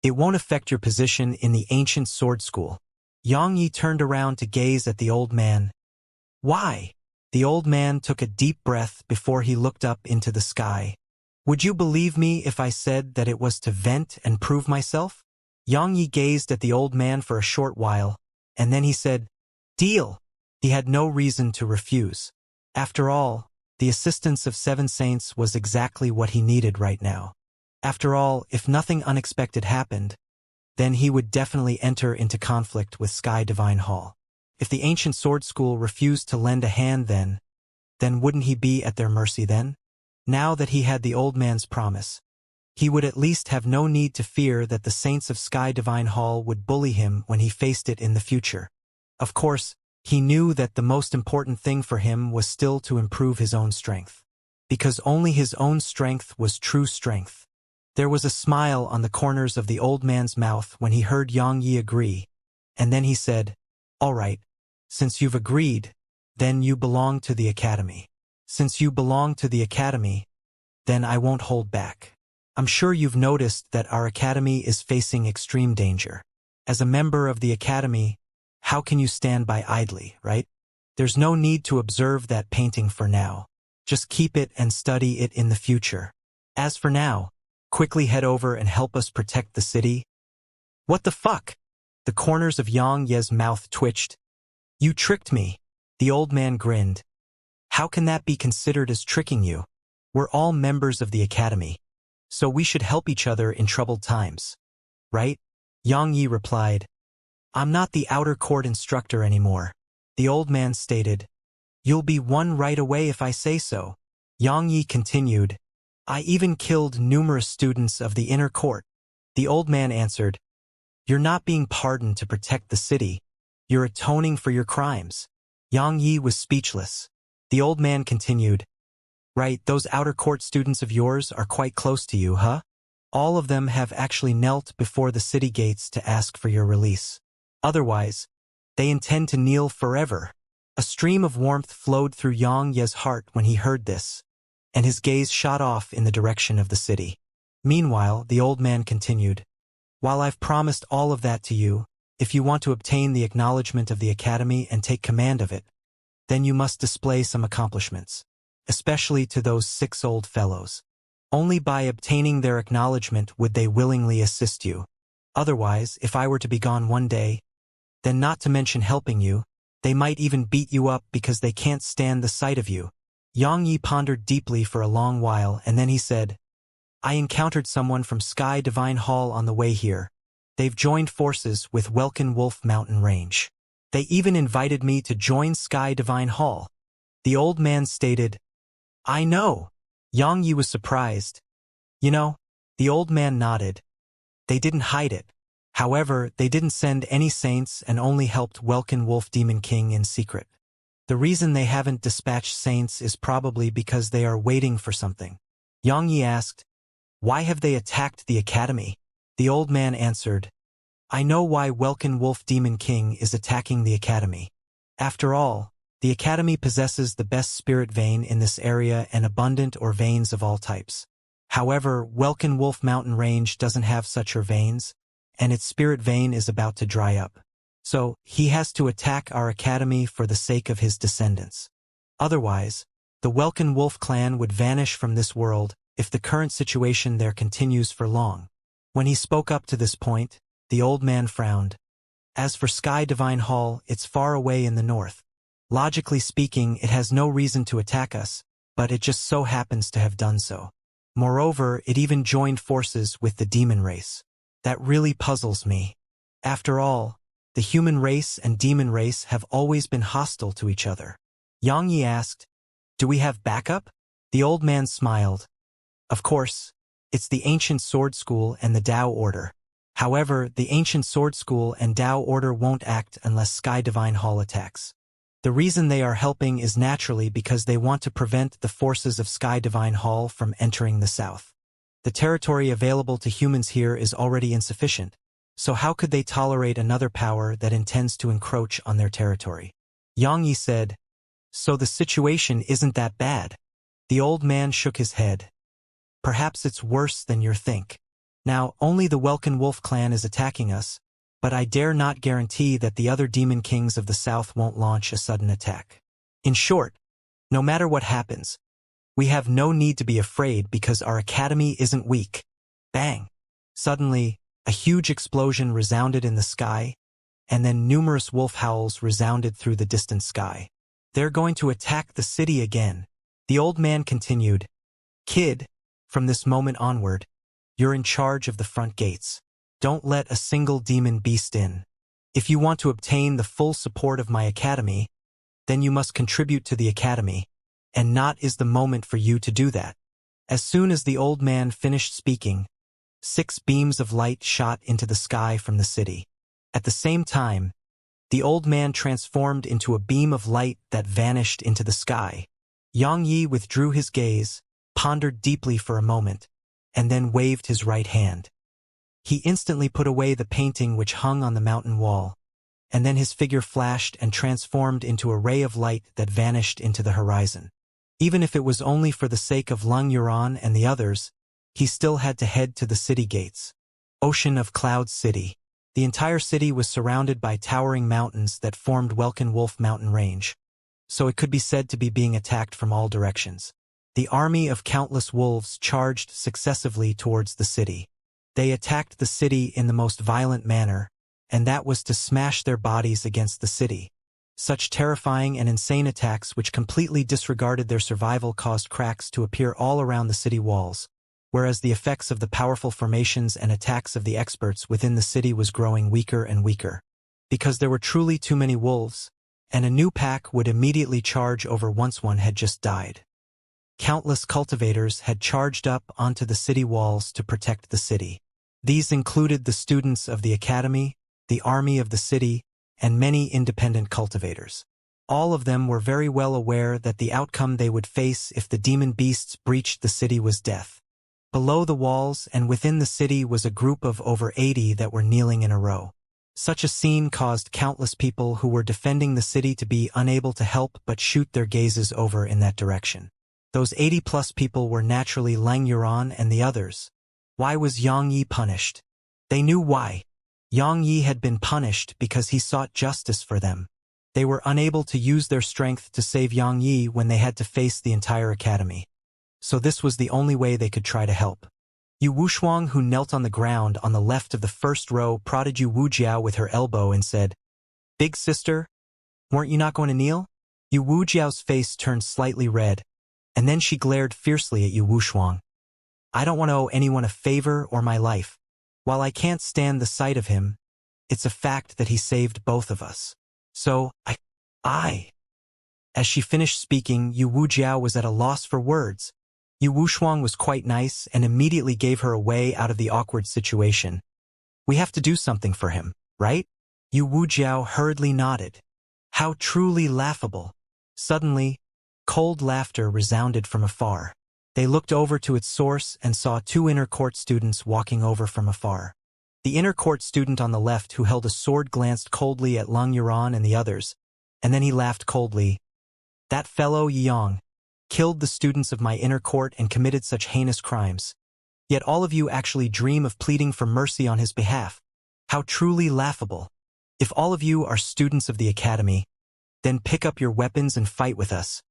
it won't affect your position in the ancient sword school. Yang Yi turned around to gaze at the old man. Why? The old man took a deep breath before he looked up into the sky. Would you believe me if I said that it was to vent and prove myself? Yang Yi gazed at the old man for a short while, and then he said, Deal! He had no reason to refuse. After all, the assistance of 7 saints was exactly what he needed right now. After all, if nothing unexpected happened, then he would definitely enter into conflict with Sky Divine Hall. If the ancient sword school refused to lend a hand then wouldn't he be at their mercy then? Now that he had the old man's promise, he would at least have no need to fear that the saints of Sky Divine Hall would bully him when he faced it in the future. Of course, he knew that the most important thing for him was still to improve his own strength. Because only his own strength was true strength. There was a smile on the corners of the old man's mouth when he heard Yang Yi agree, and then he said, All right, since you've agreed, then you belong to the academy. Since you belong to the academy, then I won't hold back. I'm sure you've noticed that our academy is facing extreme danger. As a member of the academy, how can you stand by idly, right? There's no need to observe that painting for now. Just keep it and study it in the future. As for now, quickly head over and help us protect the city. What the fuck? The corners of Yang Ye's mouth twitched. You tricked me. The old man grinned. How can that be considered as tricking you? We're all members of the academy, so we should help each other in troubled times. Right? Yang Yi replied. I'm not the outer court instructor anymore. The old man stated. You'll be one right away if I say so. Yang Yi continued. I even killed numerous students of the inner court. The old man answered. You're not being pardoned to protect the city. You're atoning for your crimes. Yang Yi was speechless. The old man continued. Right, those outer court students of yours are quite close to you, huh? All of them have actually knelt before the city gates to ask for your release. Otherwise, they intend to kneel forever. A stream of warmth flowed through Yang Ye's heart when he heard this, and his gaze shot off in the direction of the city. Meanwhile, the old man continued. While I've promised all of that to you, If you want to obtain the acknowledgement of the Academy and take command of it, then you must display some accomplishments, especially to those 6 old fellows. Only by obtaining their acknowledgement would they willingly assist you. Otherwise, if I were to be gone one day, then not to mention helping you, they might even beat you up because they can't stand the sight of you. Xianxia pondered deeply for a long while, and then he said, I encountered someone from Sky Divine Hall on the way here. They've joined forces with Welkin Wolf Mountain Range. They even invited me to join Sky Divine Hall. The old man stated, I know. Xianxia was surprised. You know, the old man nodded. They didn't hide it. However, they didn't send any saints and only helped Welkin Wolf Demon King in secret. The reason they haven't dispatched saints is probably because they are waiting for something. Xianxia asked, Why have they attacked the Academy? The old man answered, I know why Welkin Wolf Demon King is attacking the Academy. After all, the Academy possesses the best spirit vein in this area and abundant ore veins of all types. However, Welkin Wolf Mountain Range doesn't have such ore veins, and its spirit vein is about to dry up. So, he has to attack our Academy for the sake of his descendants. Otherwise, the Welkin Wolf clan would vanish from this world if the current situation there continues for long. When he spoke up to this point, the old man frowned. As for Sky Divine Hall, it's far away in the north. Logically speaking, it has no reason to attack us, but it just so happens to have done so. Moreover, it even joined forces with the demon race. That really puzzles me. After all, the human race and demon race have always been hostile to each other. Xianxia asked, Do we have backup? The old man smiled. Of course, it's the Ancient Sword School and the Tao Order. However, the Ancient Sword School and Tao Order won't act unless Sky Divine Hall attacks. The reason they are helping is naturally because they want to prevent the forces of Sky Divine Hall from entering the south. The territory available to humans here is already insufficient, so how could they tolerate another power that intends to encroach on their territory? Xianxia said, So the situation isn't that bad. The old man shook his head. Perhaps it's worse than you think. Now, only the Welkin Wolf clan is attacking us, but I dare not guarantee that the other demon kings of the south won't launch a sudden attack. In short, no matter what happens, we have no need to be afraid because our academy isn't weak. Bang! Suddenly, a huge explosion resounded in the sky, and then numerous wolf howls resounded through the distant sky. They're going to attack the city again. The old man continued, Kid, from this moment onward, you're in charge of the front gates. Don't let a single demon beast in. If you want to obtain the full support of my academy, then you must contribute to the academy, and not is the moment for you to do that. As soon as the old man finished speaking, 6 beams of light shot into the sky from the city. At the same time, the old man transformed into a beam of light that vanished into the sky. Xianxia withdrew his gaze, pondered deeply for a moment, and then waved his right hand. He instantly put away the painting which hung on the mountain wall, and then his figure flashed and transformed into a ray of light that vanished into the horizon. Even if it was only for the sake of Lung Yuran and the others, he still had to head to the city gates. Ocean of Cloud City. The entire city was surrounded by towering mountains that formed Welkin Wolf Mountain Range, so it could be said to be being attacked from all directions. The army of countless wolves charged successively towards the city. They attacked the city in the most violent manner, and that was to smash their bodies against the city. Such terrifying and insane attacks which completely disregarded their survival caused cracks to appear all around the city walls, whereas the effects of the powerful formations and attacks of the experts within the city was growing weaker and weaker. Because there were truly too many wolves, and a new pack would immediately charge over once one had just died. Countless cultivators had charged up onto the city walls to protect the city. These included the students of the academy, the army of the city, and many independent cultivators. All of them were very well aware that the outcome they would face if the demon beasts breached the city was death. Below the walls and within the city was a group of over 80 that were kneeling in a row. Such a scene caused countless people who were defending the city to be unable to help but shoot their gazes over in that direction. Those 80-plus people were naturally Lang Yuran and the others. Why was Xianxia punished? They knew why. Yang Yi had been punished because he sought justice for them. They were unable to use their strength to save Yang Yi when they had to face the entire academy. So this was the only way they could try to help. Yu Wushuang, who knelt on the ground on the left of the first row, prodded Yu Wujiao with her elbow and said, "Big sister, weren't you not going to kneel?" Yu Wujiao's face turned slightly red, and then she glared fiercely at Yu Wushuang. "I don't want to owe anyone a favor or my life. While I can't stand the sight of him, it's a fact that he saved both of us. So, I. As she finished speaking, Yu Wujiao was at a loss for words. Yu Wushuang was quite nice and immediately gave her a way out of the awkward situation. "We have to do something for him, right?" Yu Wujiao hurriedly nodded. How truly laughable. Suddenly, cold laughter resounded from afar. They looked over to its source and saw two inner court students walking over from afar. The inner court student on the left who held a sword glanced coldly at Lung Yuran and the others, and then he laughed coldly. "That fellow Yang killed the students of my inner court and committed such heinous crimes. Yet all of you actually dream of pleading for mercy on his behalf. How truly laughable. If all of you are students of the academy, then pick up your weapons and fight with us.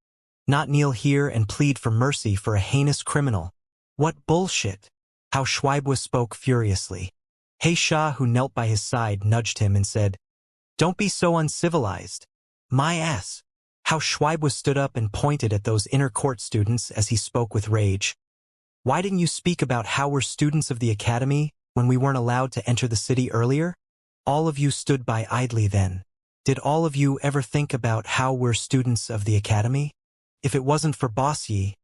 Not kneel here and plead for mercy for a heinous criminal. What bullshit." How Shuaibua spoke furiously. He Sha, who knelt by his side, nudged him and said, "Don't be so uncivilized. My ass." How Shuaibua stood up and pointed at those inner court students as he spoke with rage. "Why didn't you speak about how we're students of the academy when we weren't allowed to enter the city earlier? All of you stood by idly then. Did all of you ever think about how we're students of the academy? If it wasn't for Boss Yi,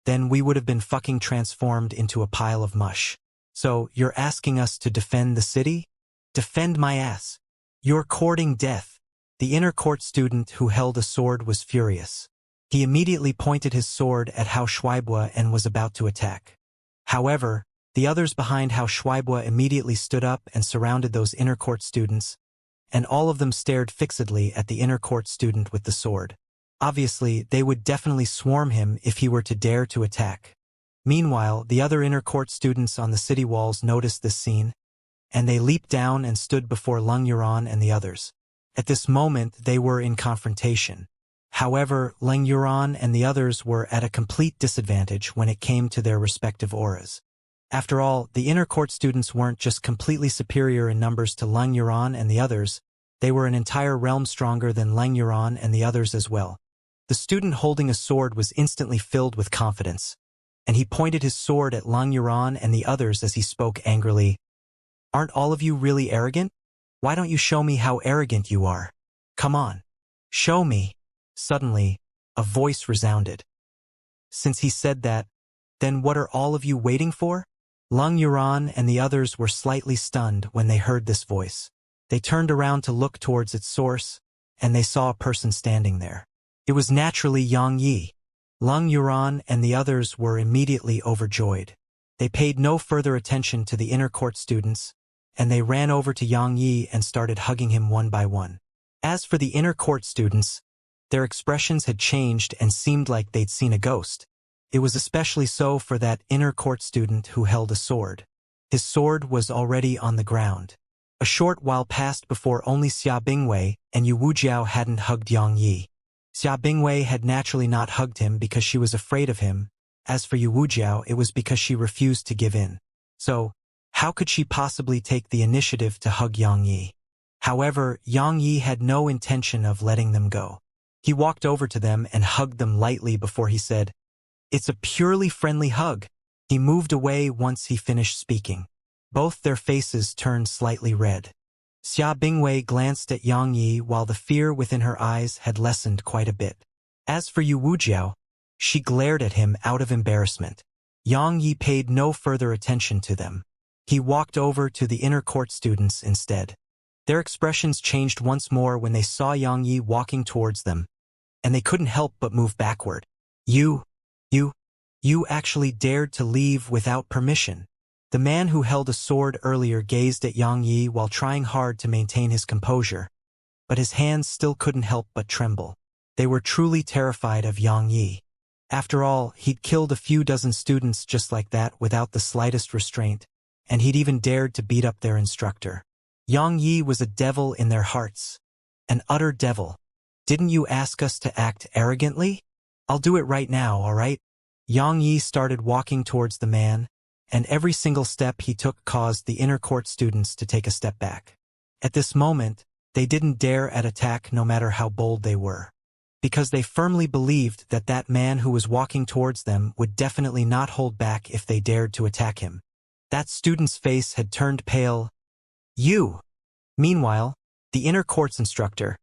then we would have been fucking transformed into a pile of mush. So you're asking us to defend the city? Defend my ass. You're courting death." The inner court student who held a sword was furious. He immediately pointed his sword at Hao Shuaibua and was about to attack. However, the others behind Hao Shuaibua immediately stood up and surrounded those inner court students, and all of them stared fixedly at the inner court student with the sword. Obviously, they would definitely swarm him if he were to dare to attack. Meanwhile, the other inner court students on the city walls noticed this scene, and they leaped down and stood before Lung Yuran and the others. At this moment, they were in confrontation. However, Lung Yuran and the others were at a complete disadvantage when it came to their respective auras. After all, the inner court students weren't just completely superior in numbers to Lung Yuran and the others, they were an entire realm stronger than Lung Yuran and the others as well. The student holding a sword was instantly filled with confidence, and he pointed his sword at Lung Yuran and the others as he spoke angrily. "Aren't all of you really arrogant? Why don't you show me how arrogant you are? Come on. Show me." Suddenly, a voice resounded. Since he said that, then what are all of you waiting for? Lung Yuran and the others were slightly stunned when they heard this voice. They turned around to look towards its source, and they saw a person standing there. It was naturally Yang Yi. Lung Yuran and the others were immediately overjoyed. They paid no further attention to the inner court students, and they ran over to Yang Yi and started hugging him one by one. As for the inner court students, their expressions had changed and seemed like they'd seen a ghost. It was especially so for that inner court student who held a sword. His sword was already on the ground. A short while passed before only Xia Bingwei and Yu Wujiao hadn't hugged Yang Yi. Xia Bingwei had naturally not hugged him because she was afraid of him. As for Yu Wujiao, it was because she refused to give in. So, how could she possibly take the initiative to hug Yang Yi? However, Yang Yi had no intention of letting them go. He walked over to them and hugged them lightly before he said, "It's a purely friendly hug." He moved away once he finished speaking. Both their faces turned slightly red. Xia Bingwei glanced at Yang Yi while the fear within her eyes had lessened quite a bit. As for Yu Wujiao, she glared at him out of embarrassment. Yang Yi paid no further attention to them. He walked over to the inner court students instead. Their expressions changed once more when they saw Yang Yi walking towards them, and they couldn't help but move backward. You actually dared to leave without permission." The man who held a sword earlier gazed at Yang Yi while trying hard to maintain his composure, but his hands still couldn't help but tremble. They were truly terrified of Yang Yi. After all, he'd killed a few dozen students just like that without the slightest restraint, and he'd even dared to beat up their instructor. Yang Yi was a devil in their hearts. An utter devil. Didn't you ask us to act arrogantly? I'll do it right now, all right? Yang Yi started walking towards the man, and every single step he took caused the inner court students to take a step back. At this moment, they didn't dare at attack no matter how bold they were, because they firmly believed that that man who was walking towards them would definitely not hold back if they dared to attack him. That student's face had turned pale. You! Meanwhile, the inner court's instructor,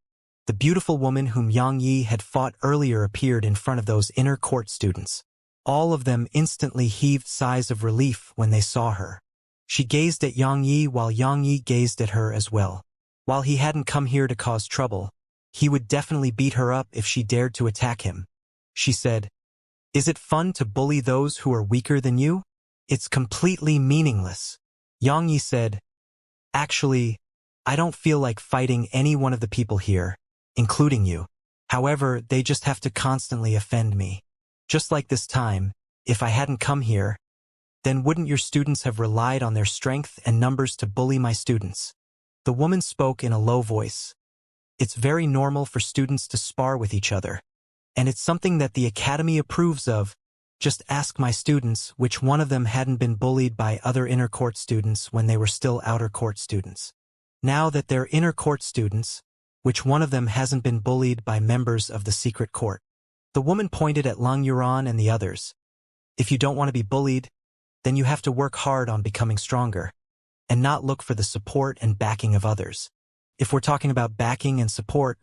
the beautiful woman whom Yang Yi had fought earlier, appeared in front of those inner court students. All of them instantly heaved sighs of relief when they saw her. She gazed at Yang Yi while Yang Yi gazed at her as well. While he hadn't come here to cause trouble, he would definitely beat her up if she dared to attack him. She said, "Is it fun to bully those who are weaker than you? It's completely meaningless." Yang Yi said, "Actually, I don't feel like fighting any one of the people here, including you. However, they just have to constantly offend me. Just like this time, if I hadn't come here, then wouldn't your students have relied on their strength and numbers to bully my students?" The woman spoke in a low voice. "It's very normal for students to spar with each other, and it's something that the academy approves of. Just ask my students which one of them hadn't been bullied by other inner court students when they were still outer court students. Now that they're inner court students, which one of them hasn't been bullied by members of the secret court?" The woman pointed at Lang Yuran and the others. "If you don't want to be bullied, then you have to work hard on becoming stronger, and not look for the support and backing of others. If we're talking about backing and support,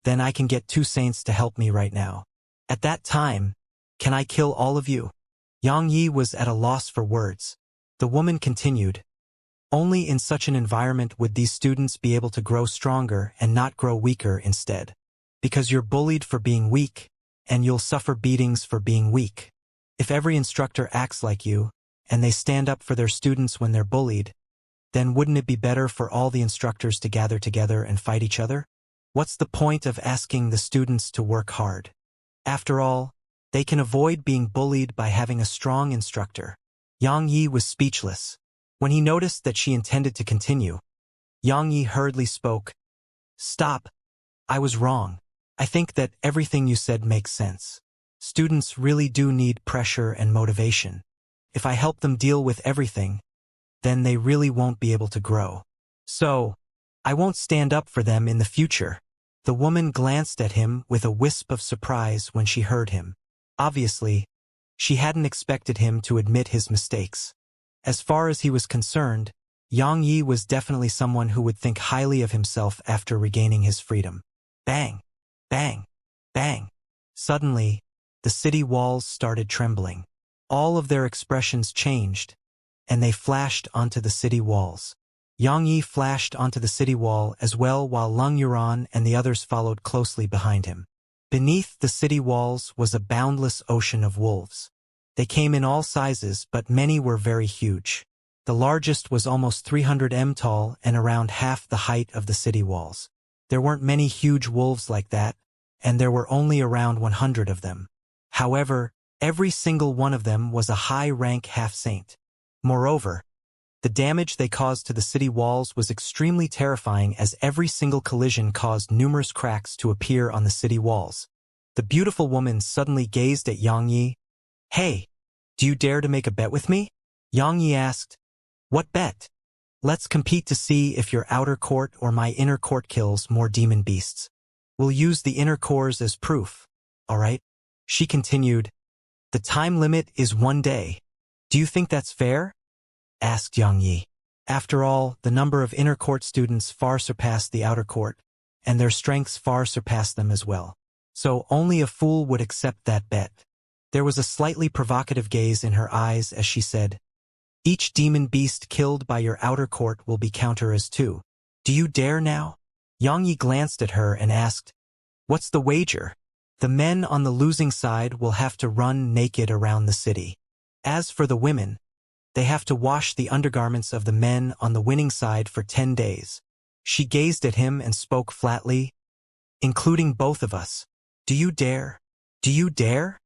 then I can get 2 saints to help me right now. At that time, can I kill all of you?" Yang Yi was at a loss for words. The woman continued, "Only in such an environment would these students be able to grow stronger and not grow weaker instead. Because you're bullied for being weak, and you'll suffer beatings for being weak. If every instructor acts like you, and they stand up for their students when they're bullied, then wouldn't it be better for all the instructors to gather together and fight each other? What's the point of asking the students to work hard? After all, they can avoid being bullied by having a strong instructor." Yang Yi was speechless. When he noticed that she intended to continue, Yang Yi hurriedly spoke, "Stop. I was wrong. I think that everything you said makes sense. Students really do need pressure and motivation. If I help them deal with everything, then they really won't be able to grow. So, I won't stand up for them in the future." The woman glanced at him with a wisp of surprise when she heard him. Obviously, she hadn't expected him to admit his mistakes. As far as he was concerned, Yang Yi was definitely someone who would think highly of himself after regaining his freedom. Bang! Bang! Bang! Suddenly, the city walls started trembling. All of their expressions changed, and they flashed onto the city walls. Yang Yi flashed onto the city wall as well, while Lang Yuran and the others followed closely behind him. Beneath the city walls was a boundless ocean of wolves. They came in all sizes, but many were very huge. The largest was almost 300 m tall and around half the height of the city walls. There weren't many huge wolves like that, and there were only around 100 of them. However, every single one of them was a high-rank half-saint. Moreover, the damage they caused to the city walls was extremely terrifying, as every single collision caused numerous cracks to appear on the city walls. The beautiful woman suddenly gazed at Yang Yi. "Hey, do you dare to make a bet with me?" Yang Yi asked. "What bet?" "Let's compete to see if your outer court or my inner court kills more demon beasts. We'll use the inner cores as proof, all right?" She continued, "The time limit is 1 day. Do you think that's fair?" asked Yang Yi. After all, the number of inner court students far surpassed the outer court, and their strengths far surpassed them as well. So only a fool would accept that bet. There was a slightly provocative gaze in her eyes as she said, "Each demon beast killed by your outer court will be counter as 2. Do you dare now?" Yang Yi glanced at her and asked, "What's the wager?" "The men on the losing side will have to run naked around the city. As for the women, they have to wash the undergarments of the men on the winning side for 10 days. She gazed at him and spoke flatly, "Including both of us. Do you dare? Do you dare?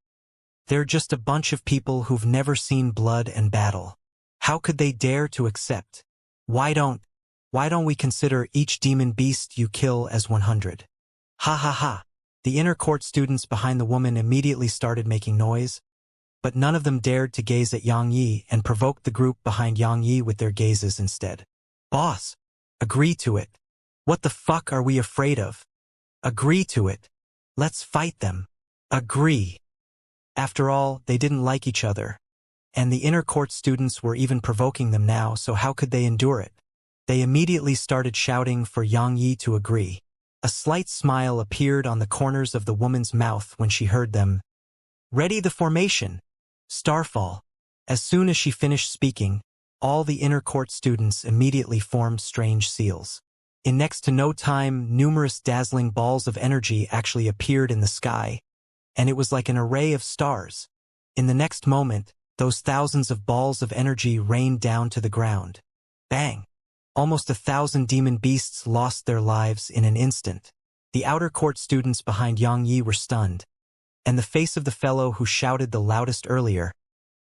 They're just a bunch of people who've never seen blood and battle. How could they dare to accept? Why don't Why don't we consider each demon beast you kill as 100? Ha ha ha. The inner court students behind the woman immediately started making noise, but none of them dared to gaze at Yang Yi and provoked the group behind Yang Yi with their gazes instead. Boss, agree to it. What the fuck are we afraid of? Agree to it. Let's fight them. Agree. After all, they didn't like each other, and the inner court students were even provoking them now, so how could they endure it? They immediately started shouting for Yang Yi to agree. A slight smile appeared on the corners of the woman's mouth when she heard them. Ready the formation. Starfall. As soon as she finished speaking, all the inner court students immediately formed strange seals. In next to no time, numerous dazzling balls of energy actually appeared in the sky, and it was like an array of stars. In the next moment, those thousands of balls of energy rained down to the ground. Bang! Almost 1,000 demon beasts lost their lives in an instant. The outer court students behind Yang Yi were stunned, and the face of the fellow who shouted the loudest earlier,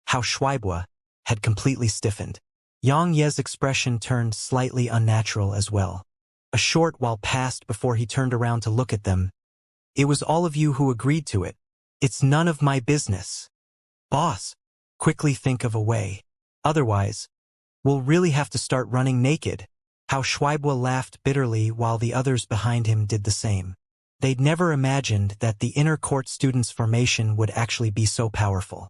Hao Shuaibua, had completely stiffened. Yang Ye's expression turned slightly unnatural as well. A short while passed before he turned around to look at them. It was all of you who agreed to it. It's none of my business. Boss, quickly think of a way. Otherwise, we'll really have to start running naked. Hao Shuaibua laughed bitterly while the others behind him did the same. They'd never imagined that the inner court students' formation would actually be so powerful.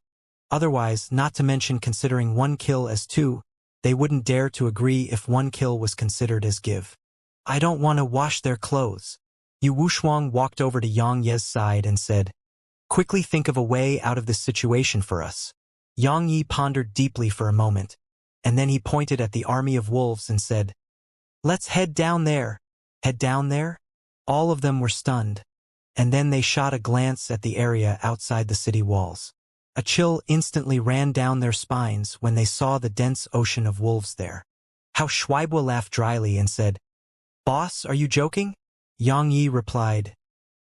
Otherwise, not to mention considering one kill as two, they wouldn't dare to agree if one kill was considered as give. I don't want to wash their clothes. Yu Wushuang walked over to Yang Ye's side and said, quickly think of a way out of this situation for us. Yang Yi pondered deeply for a moment, and then he pointed at the army of wolves and said, let's head down there. Head down there? All of them were stunned, and then they shot a glance at the area outside the city walls. A chill instantly ran down their spines when they saw the dense ocean of wolves there. Hao Shuaibua laughed dryly and said, Boss, are you joking? Yang Yi replied,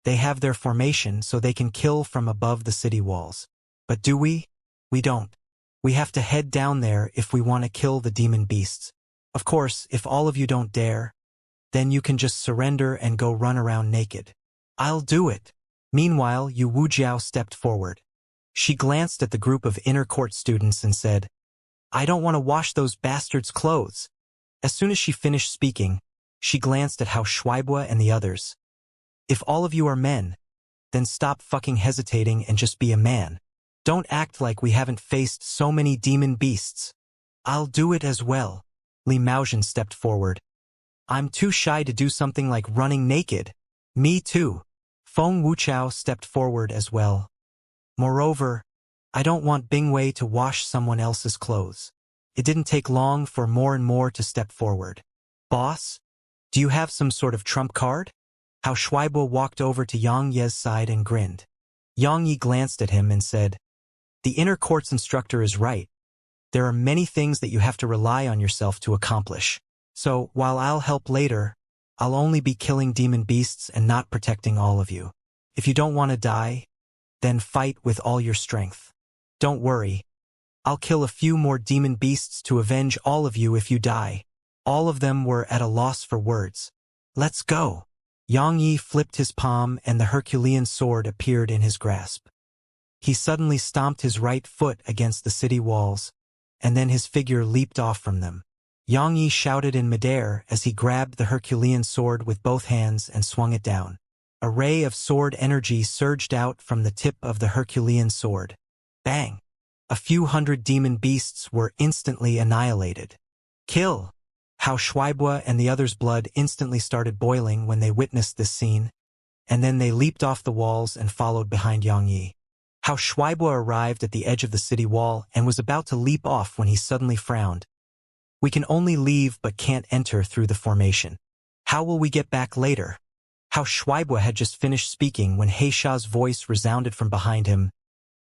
they have their formation so they can kill from above the city walls. But do we? We don't. We have to head down there if we want to kill the demon beasts. Of course, if all of you don't dare, then you can just surrender and go run around naked. I'll do it. Meanwhile, Yu Wujiao stepped forward. She glanced at the group of inner court students and said, I don't want to wash those bastards' clothes. As soon as she finished speaking, she glanced at Hao Shuaibua and the others. If all of you are men, then stop fucking hesitating and just be a man. Don't act like we haven't faced so many demon beasts. I'll do it as well. Li Maozhen stepped forward. I'm too shy to do something like running naked. Me too. Feng Wuchao stepped forward as well. Moreover, I don't want Bingwei to wash someone else's clothes. It didn't take long for more and more to step forward. Boss? Do you have some sort of trump card? Hao Shuaibua walked over to Yang Ye's side and grinned. Yang Yi glanced at him and said, the inner court's instructor is right. There are many things that you have to rely on yourself to accomplish. So, while I'll help later, I'll only be killing demon beasts and not protecting all of you. If you don't want to die, then fight with all your strength. Don't worry. I'll kill a few more demon beasts to avenge all of you if you die. All of them were at a loss for words. Let's go. Yang Yi flipped his palm and the Herculean sword appeared in his grasp. He suddenly stomped his right foot against the city walls, and then his figure leaped off from them. Yang Yi shouted in midair as he grabbed the Herculean sword with both hands and swung it down. A ray of sword energy surged out from the tip of the Herculean sword. Bang! A few hundred demon beasts were instantly annihilated. Kill! Hao Shuaibua and the others' blood instantly started boiling when they witnessed this scene, and then they leaped off the walls and followed behind Yang Yi. Hao Shuaibua arrived at the edge of the city wall and was about to leap off when he suddenly frowned. We can only leave but can't enter through the formation. How will we get back later? Hao Shuaibua had just finished speaking when He Sha's voice resounded from behind him.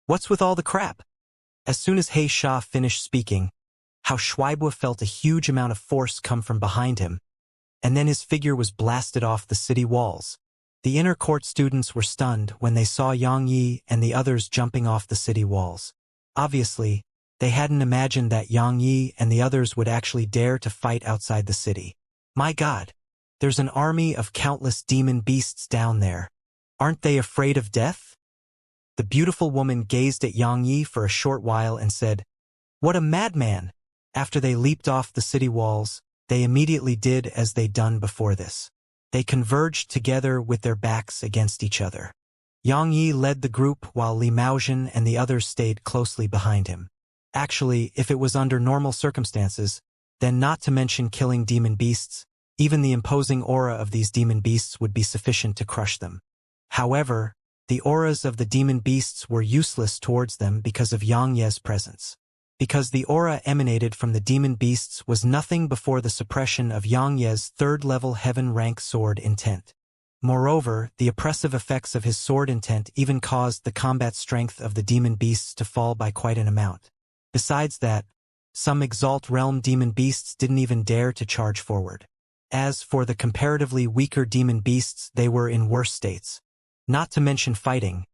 What's with all the crap? As soon as He Sha finished speaking, Hao Shuaibua felt a huge amount of force come from behind him, and then his figure was blasted off the city walls. The inner court students were stunned when they saw Yang Yi and the others jumping off the city walls. Obviously, they hadn't imagined that Yang Yi and the others would actually dare to fight outside the city. My God, there's an army of countless demon beasts down there. Aren't they afraid of death? The beautiful woman gazed at Xianxia for a short while and said, "What a madman!" After they leaped off the city walls, they immediately did as they'd done before this. They converged together with their backs against each other. Xianxia led the group while Li Maozhen and the others stayed closely behind him. Actually, if it was under normal circumstances, then not to mention killing demon beasts, even the imposing aura of these demon beasts would be sufficient to crush them. However, the auras of the demon beasts were useless towards them because of Xianxia's presence. Because the aura emanated from the demon beasts was nothing before the suppression of Xianxia's third-level heaven-rank sword intent. Moreover, the oppressive effects of his sword intent even caused the combat strength of the demon beasts to fall by quite an amount. Besides that, some Exalt Realm demon beasts didn't even dare to charge forward. As for the comparatively weaker demon beasts, they were in worse states. Not to mention fighting,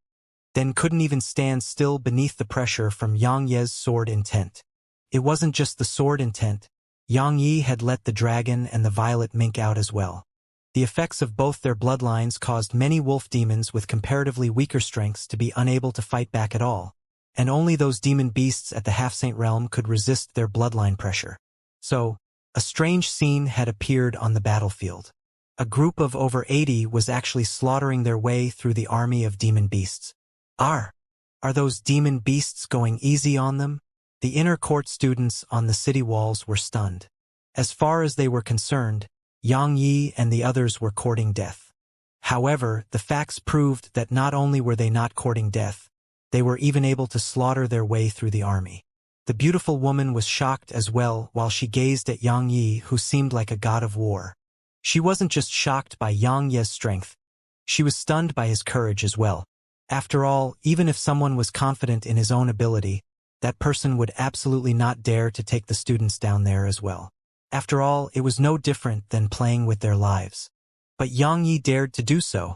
then couldn't even stand still beneath the pressure from Xianxia's sword intent. It wasn't just the sword intent. Xianxia had let the dragon and the violet mink out as well. The effects of both their bloodlines caused many wolf demons with comparatively weaker strengths to be unable to fight back at all, and only those demon beasts at the Half-Saint realm could resist their bloodline pressure. So, a strange scene had appeared on the battlefield. A group of over 80 was actually slaughtering their way through the army of demon beasts. Are those demon beasts going easy on them? The inner court students on the city walls were stunned. As far as they were concerned, Xianxia and the others were courting death. However, the facts proved that not only were they not courting death, they were even able to slaughter their way through the army. The beautiful woman was shocked as well while she gazed at Xianxia, who seemed like a god of war. She wasn't just shocked by Xianxia's strength, she was stunned by his courage as well. After all, even if someone was confident in his own ability, that person would absolutely not dare to take the students down there as well. After all, it was no different than playing with their lives. But Xianxia dared to do so.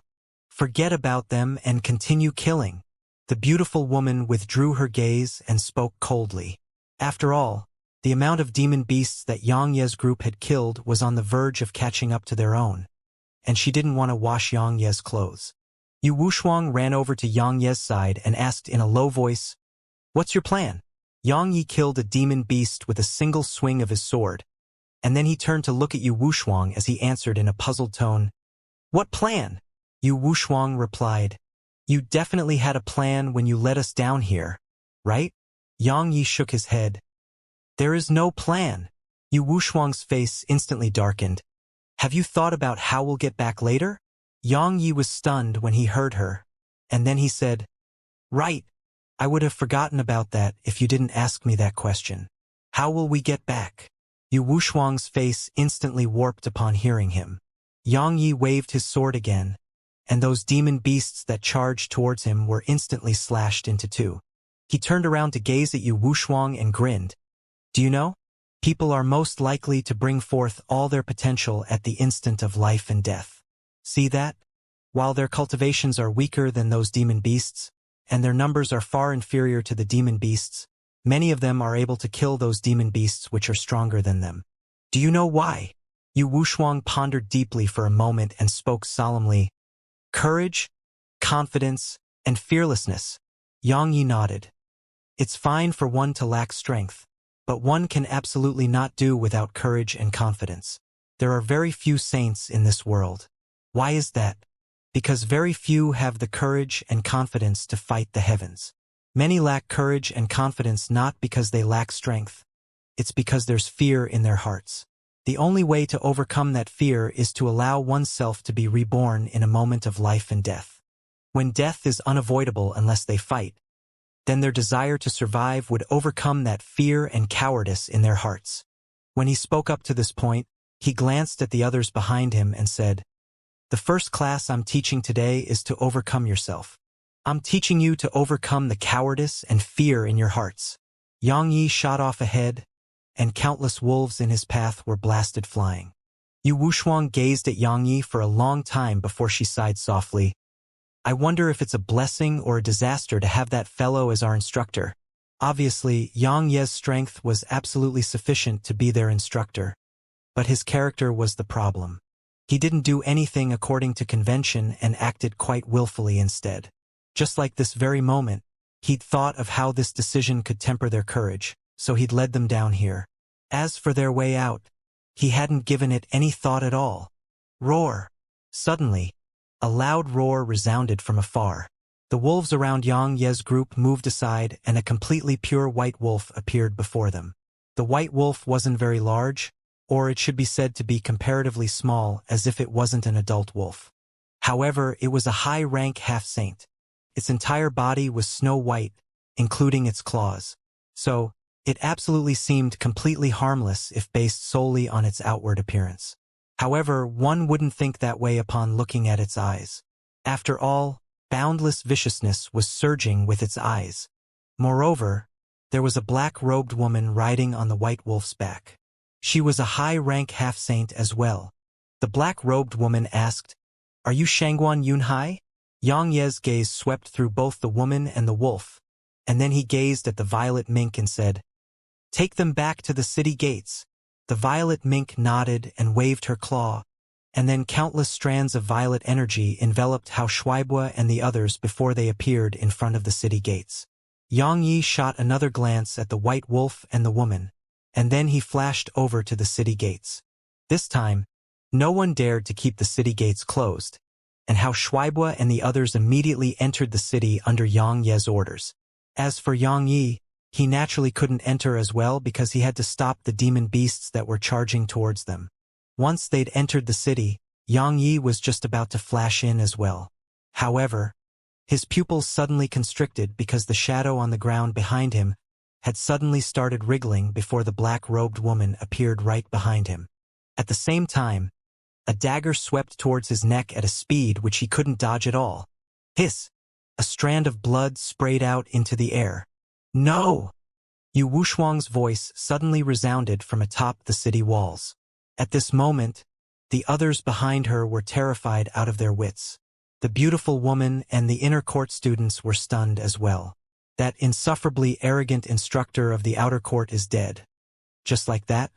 Forget about them and continue killing. The beautiful woman withdrew her gaze and spoke coldly. After all, the amount of demon beasts that Xianxia's group had killed was on the verge of catching up to their own, and she didn't want to wash Xianxia's clothes. Yu Wushuang ran over to Xianxia's side and asked in a low voice, "What's your plan?" Xianxia killed a demon beast with a single swing of his sword, and then he turned to look at Yu Wushuang as he answered in a puzzled tone, "What plan?" Yu Wushuang replied, "You definitely had a plan when you led us down here, right?" Xianxia shook his head. "There is no plan." Yu Wushuang's face instantly darkened. "Have you thought about how we'll get back later?" Xianxia was stunned when he heard her, and then he said, "Right, I would have forgotten about that if you didn't ask me that question. How will we get back?" Yu Wushuang's face instantly warped upon hearing him. Xianxia waved his sword again, and those demon beasts that charged towards him were instantly slashed into two. He turned around to gaze at Yu Wushuang and grinned. "Do you know? People are most likely to bring forth all their potential at the instant of life and death. See that? While their cultivations are weaker than those demon beasts, and their numbers are far inferior to the demon beasts, many of them are able to kill those demon beasts which are stronger than them. Do you know why?" Yu Wushuang pondered deeply for a moment and spoke solemnly. "Courage, confidence, and fearlessness." Xianxia nodded. "It's fine for one to lack strength, but one can absolutely not do without courage and confidence. There are very few saints in this world. Why is that? Because very few have the courage and confidence to fight the heavens. Many lack courage and confidence not because they lack strength. It's because there's fear in their hearts. The only way to overcome that fear is to allow oneself to be reborn in a moment of life and death. When death is unavoidable unless they fight, then their desire to survive would overcome that fear and cowardice in their hearts." When he spoke up to this point, he glanced at the others behind him and said, "The first class I'm teaching today is to overcome yourself. I'm teaching you to overcome the cowardice and fear in your hearts." Xianxia shot off ahead, and countless wolves in his path were blasted flying. Yu Wushuang gazed at Xianxia for a long time before she sighed softly. "I wonder if it's a blessing or a disaster to have that fellow as our instructor." Obviously, Xianxia's strength was absolutely sufficient to be their instructor. but his character was the problem. He didn't do anything according to convention and acted quite willfully instead. Just like this very moment, he'd thought of how this decision could temper their courage, so he'd led them down here. As for their way out, he hadn't given it any thought at all. Roar! Suddenly, a loud roar resounded from afar. The wolves around Xianxia's group moved aside and a completely pure white wolf appeared before them. The white wolf wasn't very large, or it should be said to be comparatively small as if it wasn't an adult wolf. However, it was a high-rank half-saint. Its entire body was snow white, including its claws. So, it absolutely seemed completely harmless if based solely on its outward appearance. However, one wouldn't think that way upon looking at its eyes. After all, boundless viciousness was surging with its eyes. Moreover, there was a black-robed woman riding on the white wolf's back. She was a high-rank half-saint as well. The black-robed woman asked, "Are you Shangguan Yunhai?" Xianxia's gaze swept through both the woman and the wolf, and then he gazed at the violet mink and said, "Take them back to the city gates." The violet mink nodded and waved her claw, and then countless strands of violet energy enveloped Hao Shuaibua and the others before they appeared in front of the city gates. Xiangxia shot another glance at the white wolf and the woman, and then he flashed over to the city gates. This time, no one dared to keep the city gates closed, and Hao Shuaibua and the others immediately entered the city under Xianxia's orders. As for Xiangxia, he naturally couldn't enter as well because he had to stop the demon beasts that were charging towards them. Once they'd entered the city, Xiangxia was just about to flash in as well. However, his pupils suddenly constricted because the shadow on the ground behind him had suddenly started wriggling before the black-robed woman appeared right behind him. At the same time, a dagger swept towards his neck at a speed which he couldn't dodge at all. Hiss! A strand of blood sprayed out into the air. "No!" Yu Wushuang's voice suddenly resounded from atop the city walls. At this moment, the others behind her were terrified out of their wits. The beautiful woman and the inner court students were stunned as well. That insufferably arrogant instructor of the outer court is dead. Just like that,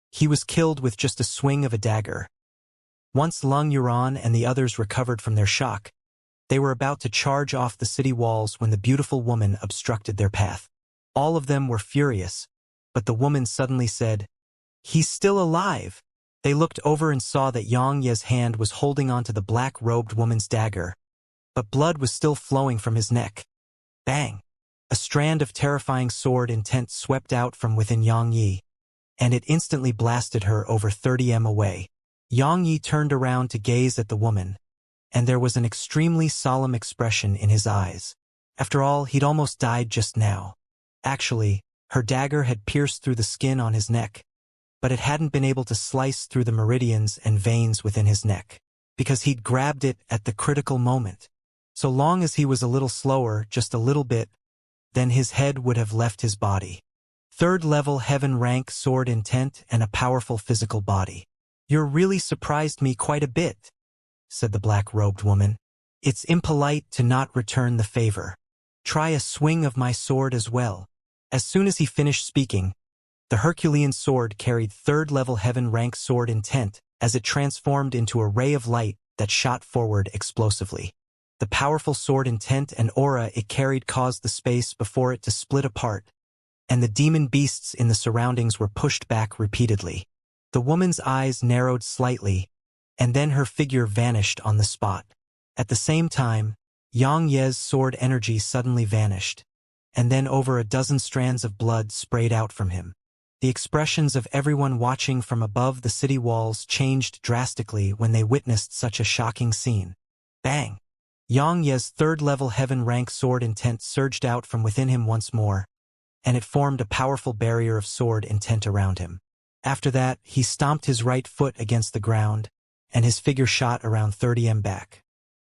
he was killed with just a swing of a dagger. Once Lung Yuran and the others recovered from their shock, they were about to charge off the city walls when the beautiful woman obstructed their path. All of them were furious, but the woman suddenly said, "He's still alive." They looked over and saw that Xianxia's hand was holding onto the black-robed woman's dagger, but blood was still flowing from his neck. Bang! A strand of terrifying sword intent swept out from within Xiangxia, and it instantly blasted her over 30 m away. Xiangxia turned around to gaze at the woman, and there was an extremely solemn expression in his eyes. After all, he'd almost died just now. Actually, her dagger had pierced through the skin on his neck, but it hadn't been able to slice through the meridians and veins within his neck, because he'd grabbed it at the critical moment. So long as he was a little slower, just a little bit, then his head would have left his body. Third-level heaven rank sword intent and a powerful physical body. "You're really surprised me quite a bit," said the black-robed woman. "It's impolite to not return the favor. Try a swing of my sword as well." As soon as he finished speaking, the Herculean sword carried third-level heaven rank sword intent as it transformed into a ray of light that shot forward explosively. The powerful sword intent and aura it carried caused the space before it to split apart, and the demon beasts in the surroundings were pushed back repeatedly. The woman's eyes narrowed slightly, and then her figure vanished on the spot. At the same time, Xiangxia's sword energy suddenly vanished, and then over a dozen strands of blood sprayed out from him. The expressions of everyone watching from above the city walls changed drastically when they witnessed such a shocking scene. Bang! Xiangxia's third-level heaven rank sword intent surged out from within him once more, and it formed a powerful barrier of sword intent around him. After that, he stomped his right foot against the ground, and his figure shot around 30 m back.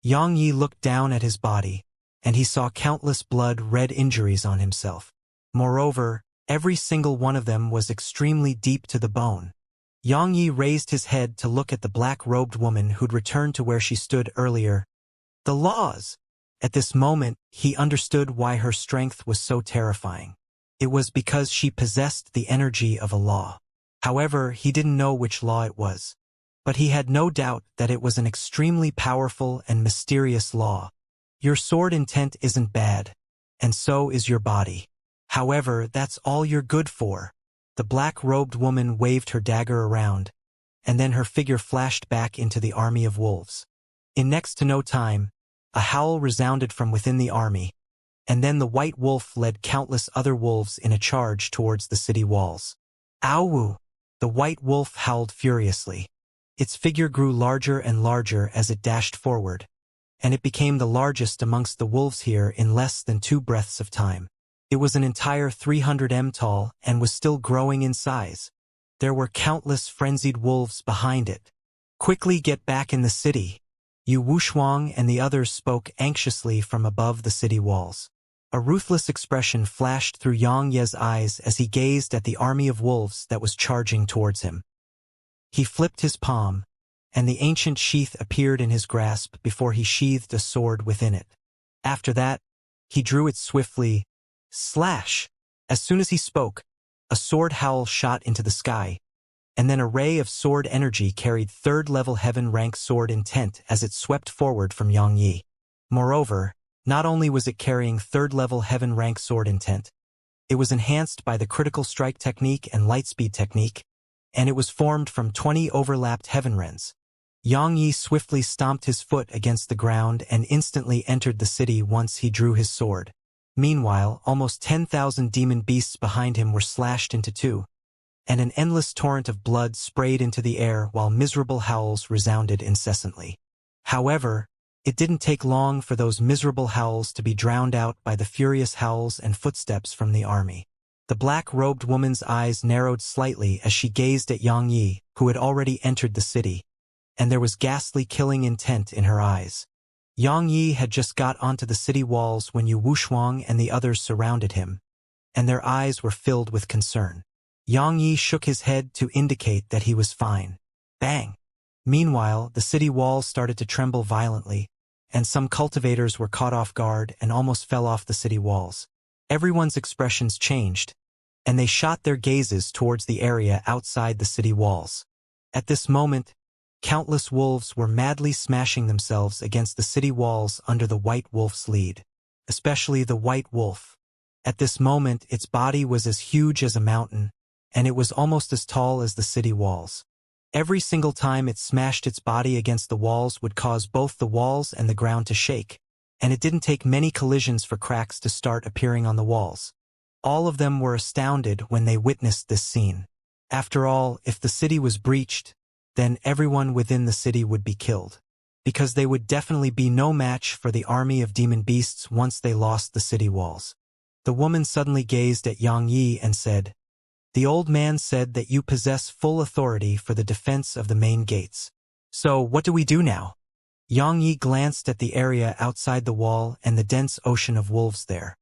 Xiangxia looked down at his body, and he saw countless blood-red injuries on himself. Moreover, every single one of them was extremely deep to the bone. Xiangxia raised his head to look at the black-robed woman who'd returned to where she stood earlier. The laws! At this moment, he understood why her strength was so terrifying. It was because she possessed the energy of a law. However, he didn't know which law it was. But he had no doubt that it was an extremely powerful and mysterious law. Your sword intent isn't bad, and so is your body. However, that's all you're good for. The black-robed woman waved her dagger around, and then her figure flashed back into the army of wolves. In next to no time, a howl resounded from within the army, and then the white wolf led countless other wolves in a charge towards the city walls. Ow! The white wolf howled furiously. Its figure grew larger and larger as it dashed forward, and it became the largest amongst the wolves here in less than 2 breaths of time. It was an entire 300 m tall and was still growing in size. There were countless frenzied wolves behind it. Quickly get back in the city. Yu Wushuang and the others spoke anxiously from above the city walls. A ruthless expression flashed through Xianxia's eyes as he gazed at the army of wolves that was charging towards him. He flipped his palm, and the ancient sheath appeared in his grasp before he sheathed a sword within it. After that, he drew it swiftly. Slash! As soon as he spoke, a sword howl shot into the sky, and then a ray of sword energy carried 3rd-level heaven-rank sword intent as it swept forward from Xianxia. Moreover, not only was it carrying 3rd-level heaven-rank sword intent, it was enhanced by the critical strike technique and lightspeed technique, and it was formed from 20 overlapped heaven rens. Xianxia swiftly stomped his foot against the ground and instantly entered the city once he drew his sword. Meanwhile, almost 10,000 demon beasts behind him were slashed into 2, and an endless torrent of blood sprayed into the air while miserable howls resounded incessantly. However, it didn't take long for those miserable howls to be drowned out by the furious howls and footsteps from the army. The black-robed woman's eyes narrowed slightly as she gazed at Xianxia, who had already entered the city, and there was ghastly killing intent in her eyes. Xianxia had just got onto the city walls when Yu Wushuang and the others surrounded him, and their eyes were filled with concern. Xianxia shook his head to indicate that he was fine. Bang! Meanwhile, the city walls started to tremble violently, and some cultivators were caught off guard and almost fell off the city walls. Everyone's expressions changed, and they shot their gazes towards the area outside the city walls. At this moment, countless wolves were madly smashing themselves against the city walls under the white wolf's lead, especially the white wolf. At this moment, its body was as huge as a mountain, and it was almost as tall as the city walls. Every single time it smashed its body against the walls would cause both the walls and the ground to shake, and it didn't take many collisions for cracks to start appearing on the walls. All of them were astounded when they witnessed this scene. After all, if the city was breached, then everyone within the city would be killed, because they would definitely be no match for the army of demon beasts once they lost the city walls. The woman suddenly gazed at Xianxia and said, "The old man said that you possess full authority for the defense of the main gates. So what do we do now?" Xianxia glanced at the area outside the wall and the dense ocean of wolves there.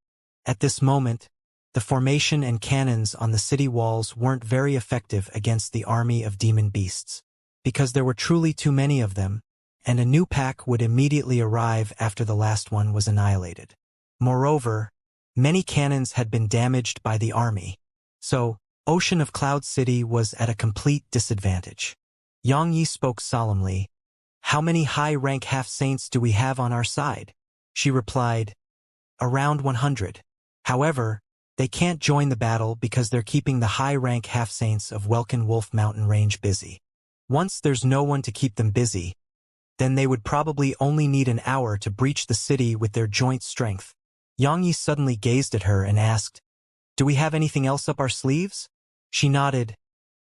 At this moment, the formation and cannons on the city walls weren't very effective against the army of demon beasts, because there were truly too many of them, and a new pack would immediately arrive after the last one was annihilated. Moreover, many cannons had been damaged by the army, so Ocean of Cloud City was at a complete disadvantage. Xianxia spoke solemnly. "How many high-rank half-saints do we have on our side?" She replied, "Around 100. However, they can't join the battle because they're keeping the high-rank half-saints of Welkin Wolf Mountain Range busy. Once there's no one to keep them busy, then they would probably only need an hour to breach the city with their joint strength." Xianxia suddenly gazed at her and asked, "Do we have anything else up our sleeves?" She nodded.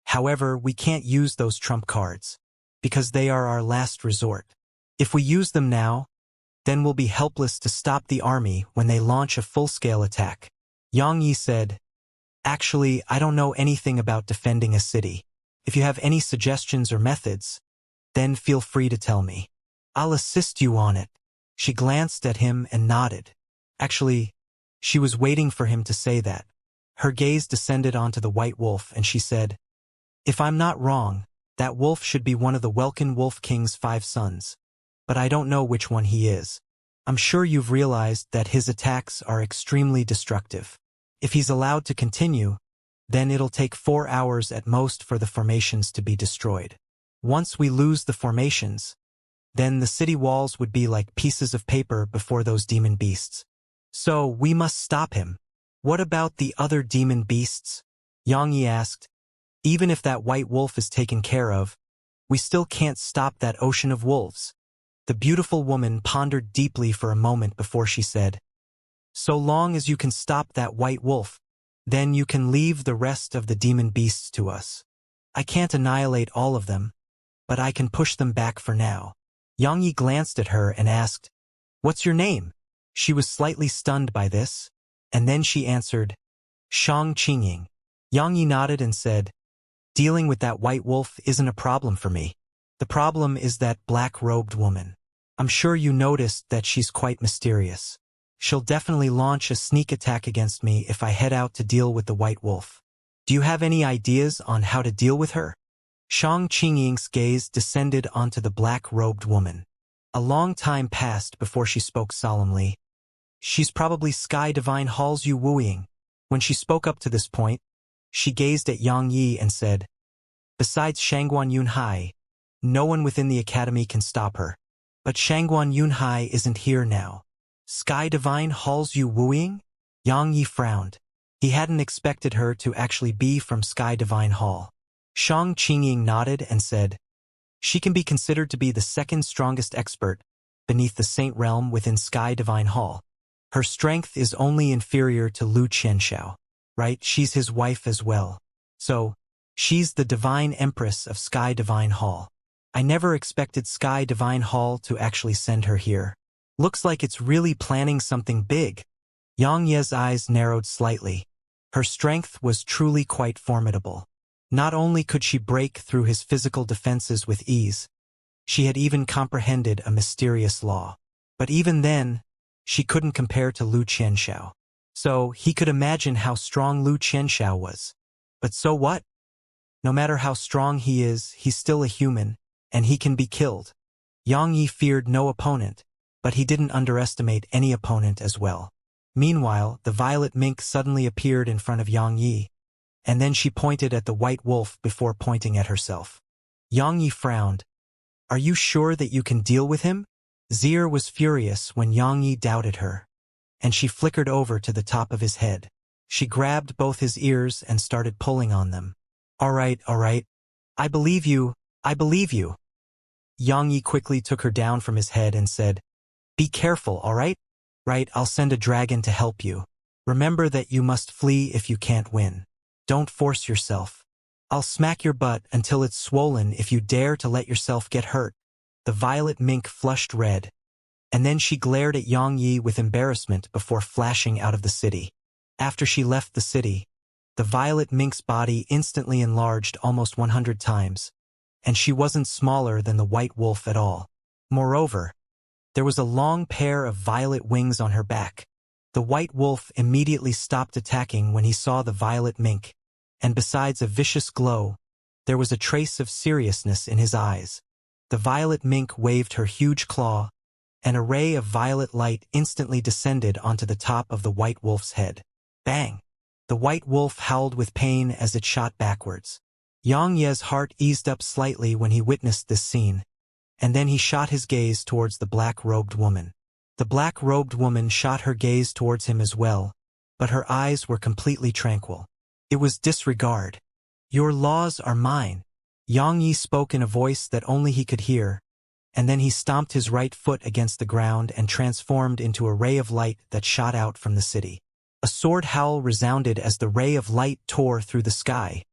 "However, we can't use those trump cards, because they are our last resort. If we use them now, then we'll be helpless to stop the army when they launch a full-scale attack." Xianxia said, "Actually, I don't know anything about defending a city. If you have any suggestions or methods, then feel free to tell me. I'll assist you on it." She glanced at him and nodded. Actually, she was waiting for him to say that. Her gaze descended onto the white wolf and she said, "If I'm not wrong, that wolf should be one of the Welkin Wolf King's 5 sons. But I don't know which one he is. I'm sure you've realized that his attacks are extremely destructive. If he's allowed to continue, then it'll take 4 hours at most for the formations to be destroyed. Once we lose the formations, then the city walls would be like pieces of paper before those demon beasts. So we must stop him. What about the other demon beasts? Xianxia asked. Even if that white wolf is taken care of, we still can't stop that ocean of wolves. The beautiful woman pondered deeply for a moment before she said, so long as you can stop that white wolf, then you can leave the rest of the demon beasts to us. I can't annihilate all of them, but I can push them back for now. Xianxia glanced at her and asked, what's your name? She was slightly stunned by this, and then she answered, Shang Qingying. Xianxia nodded and said, dealing with that white wolf isn't a problem for me. The problem is that black-robed woman. I'm sure you noticed that she's quite mysterious. She'll definitely launch a sneak attack against me if I head out to deal with the white wolf. Do you have any ideas on how to deal with her? Shang Qingying's gaze descended onto the black-robed woman. A long time passed before she spoke solemnly. She's probably Sky Divine Hall's Yu Wuxia. When she spoke up to this point, she gazed at Xianxia and said, besides Shangguan Yunhai, no one within the academy can stop her. But Shangguan Yunhai isn't here now. Sky Divine Hall's Yu Wuxia? Xianxia frowned. He hadn't expected her to actually be from Sky Divine Hall. Shang Qingying nodded and said, she can be considered to be the second strongest expert beneath the Saint Realm within Sky Divine Hall. Her strength is only inferior to Lu Qianxiao, right? She's his wife as well. So, she's the Divine Empress of Sky Divine Hall. I never expected Sky Divine Hall to actually send her here. Looks like it's really planning something big. Xianxia's eyes narrowed slightly. Her strength was truly quite formidable. Not only could she break through his physical defenses with ease, she had even comprehended a mysterious law. But even then, she couldn't compare to Lu Qianxiao. So he could imagine how strong Lu Qianxiao was. But so what? No matter how strong he is, he's still a human, and he can be killed. Xianxia feared no opponent, but he didn't underestimate any opponent as well. Meanwhile, the violet mink suddenly appeared in front of Xianxia, and then she pointed at the white wolf before pointing at herself. Xianxia frowned. Are you sure that you can deal with him? Zier was furious when Xianxia doubted her, and she flickered over to the top of his head. She grabbed both his ears and started pulling on them. All right. I believe you. Xianxia quickly took her down from his head and said, be careful, all right? Right, I'll send a dragon to help you. Remember that you must flee if you can't win. Don't force yourself. I'll smack your butt until it's swollen if you dare to let yourself get hurt. The violet mink flushed red, and then she glared at Xianxia with embarrassment before flashing out of the city. After she left the city, the violet mink's body instantly enlarged almost 100 times, and she wasn't smaller than the white wolf at all. Moreover, there was a long pair of violet wings on her back. The white wolf immediately stopped attacking when he saw the violet mink, and besides a vicious glow, there was a trace of seriousness in his eyes. The violet mink waved her huge claw, and a ray of violet light instantly descended onto the top of the white wolf's head. Bang! The white wolf howled with pain as it shot backwards. Xianxia's heart eased up slightly when he witnessed this scene, and then he shot his gaze towards the black-robed woman. The black-robed woman shot her gaze towards him as well, but her eyes were completely tranquil. It was disregard. Your laws are mine. Xianxia spoke in a voice that only he could hear, and then he stomped his right foot against the ground and transformed into a ray of light that shot out from the city. A sword howl resounded as the ray of light tore through the sky,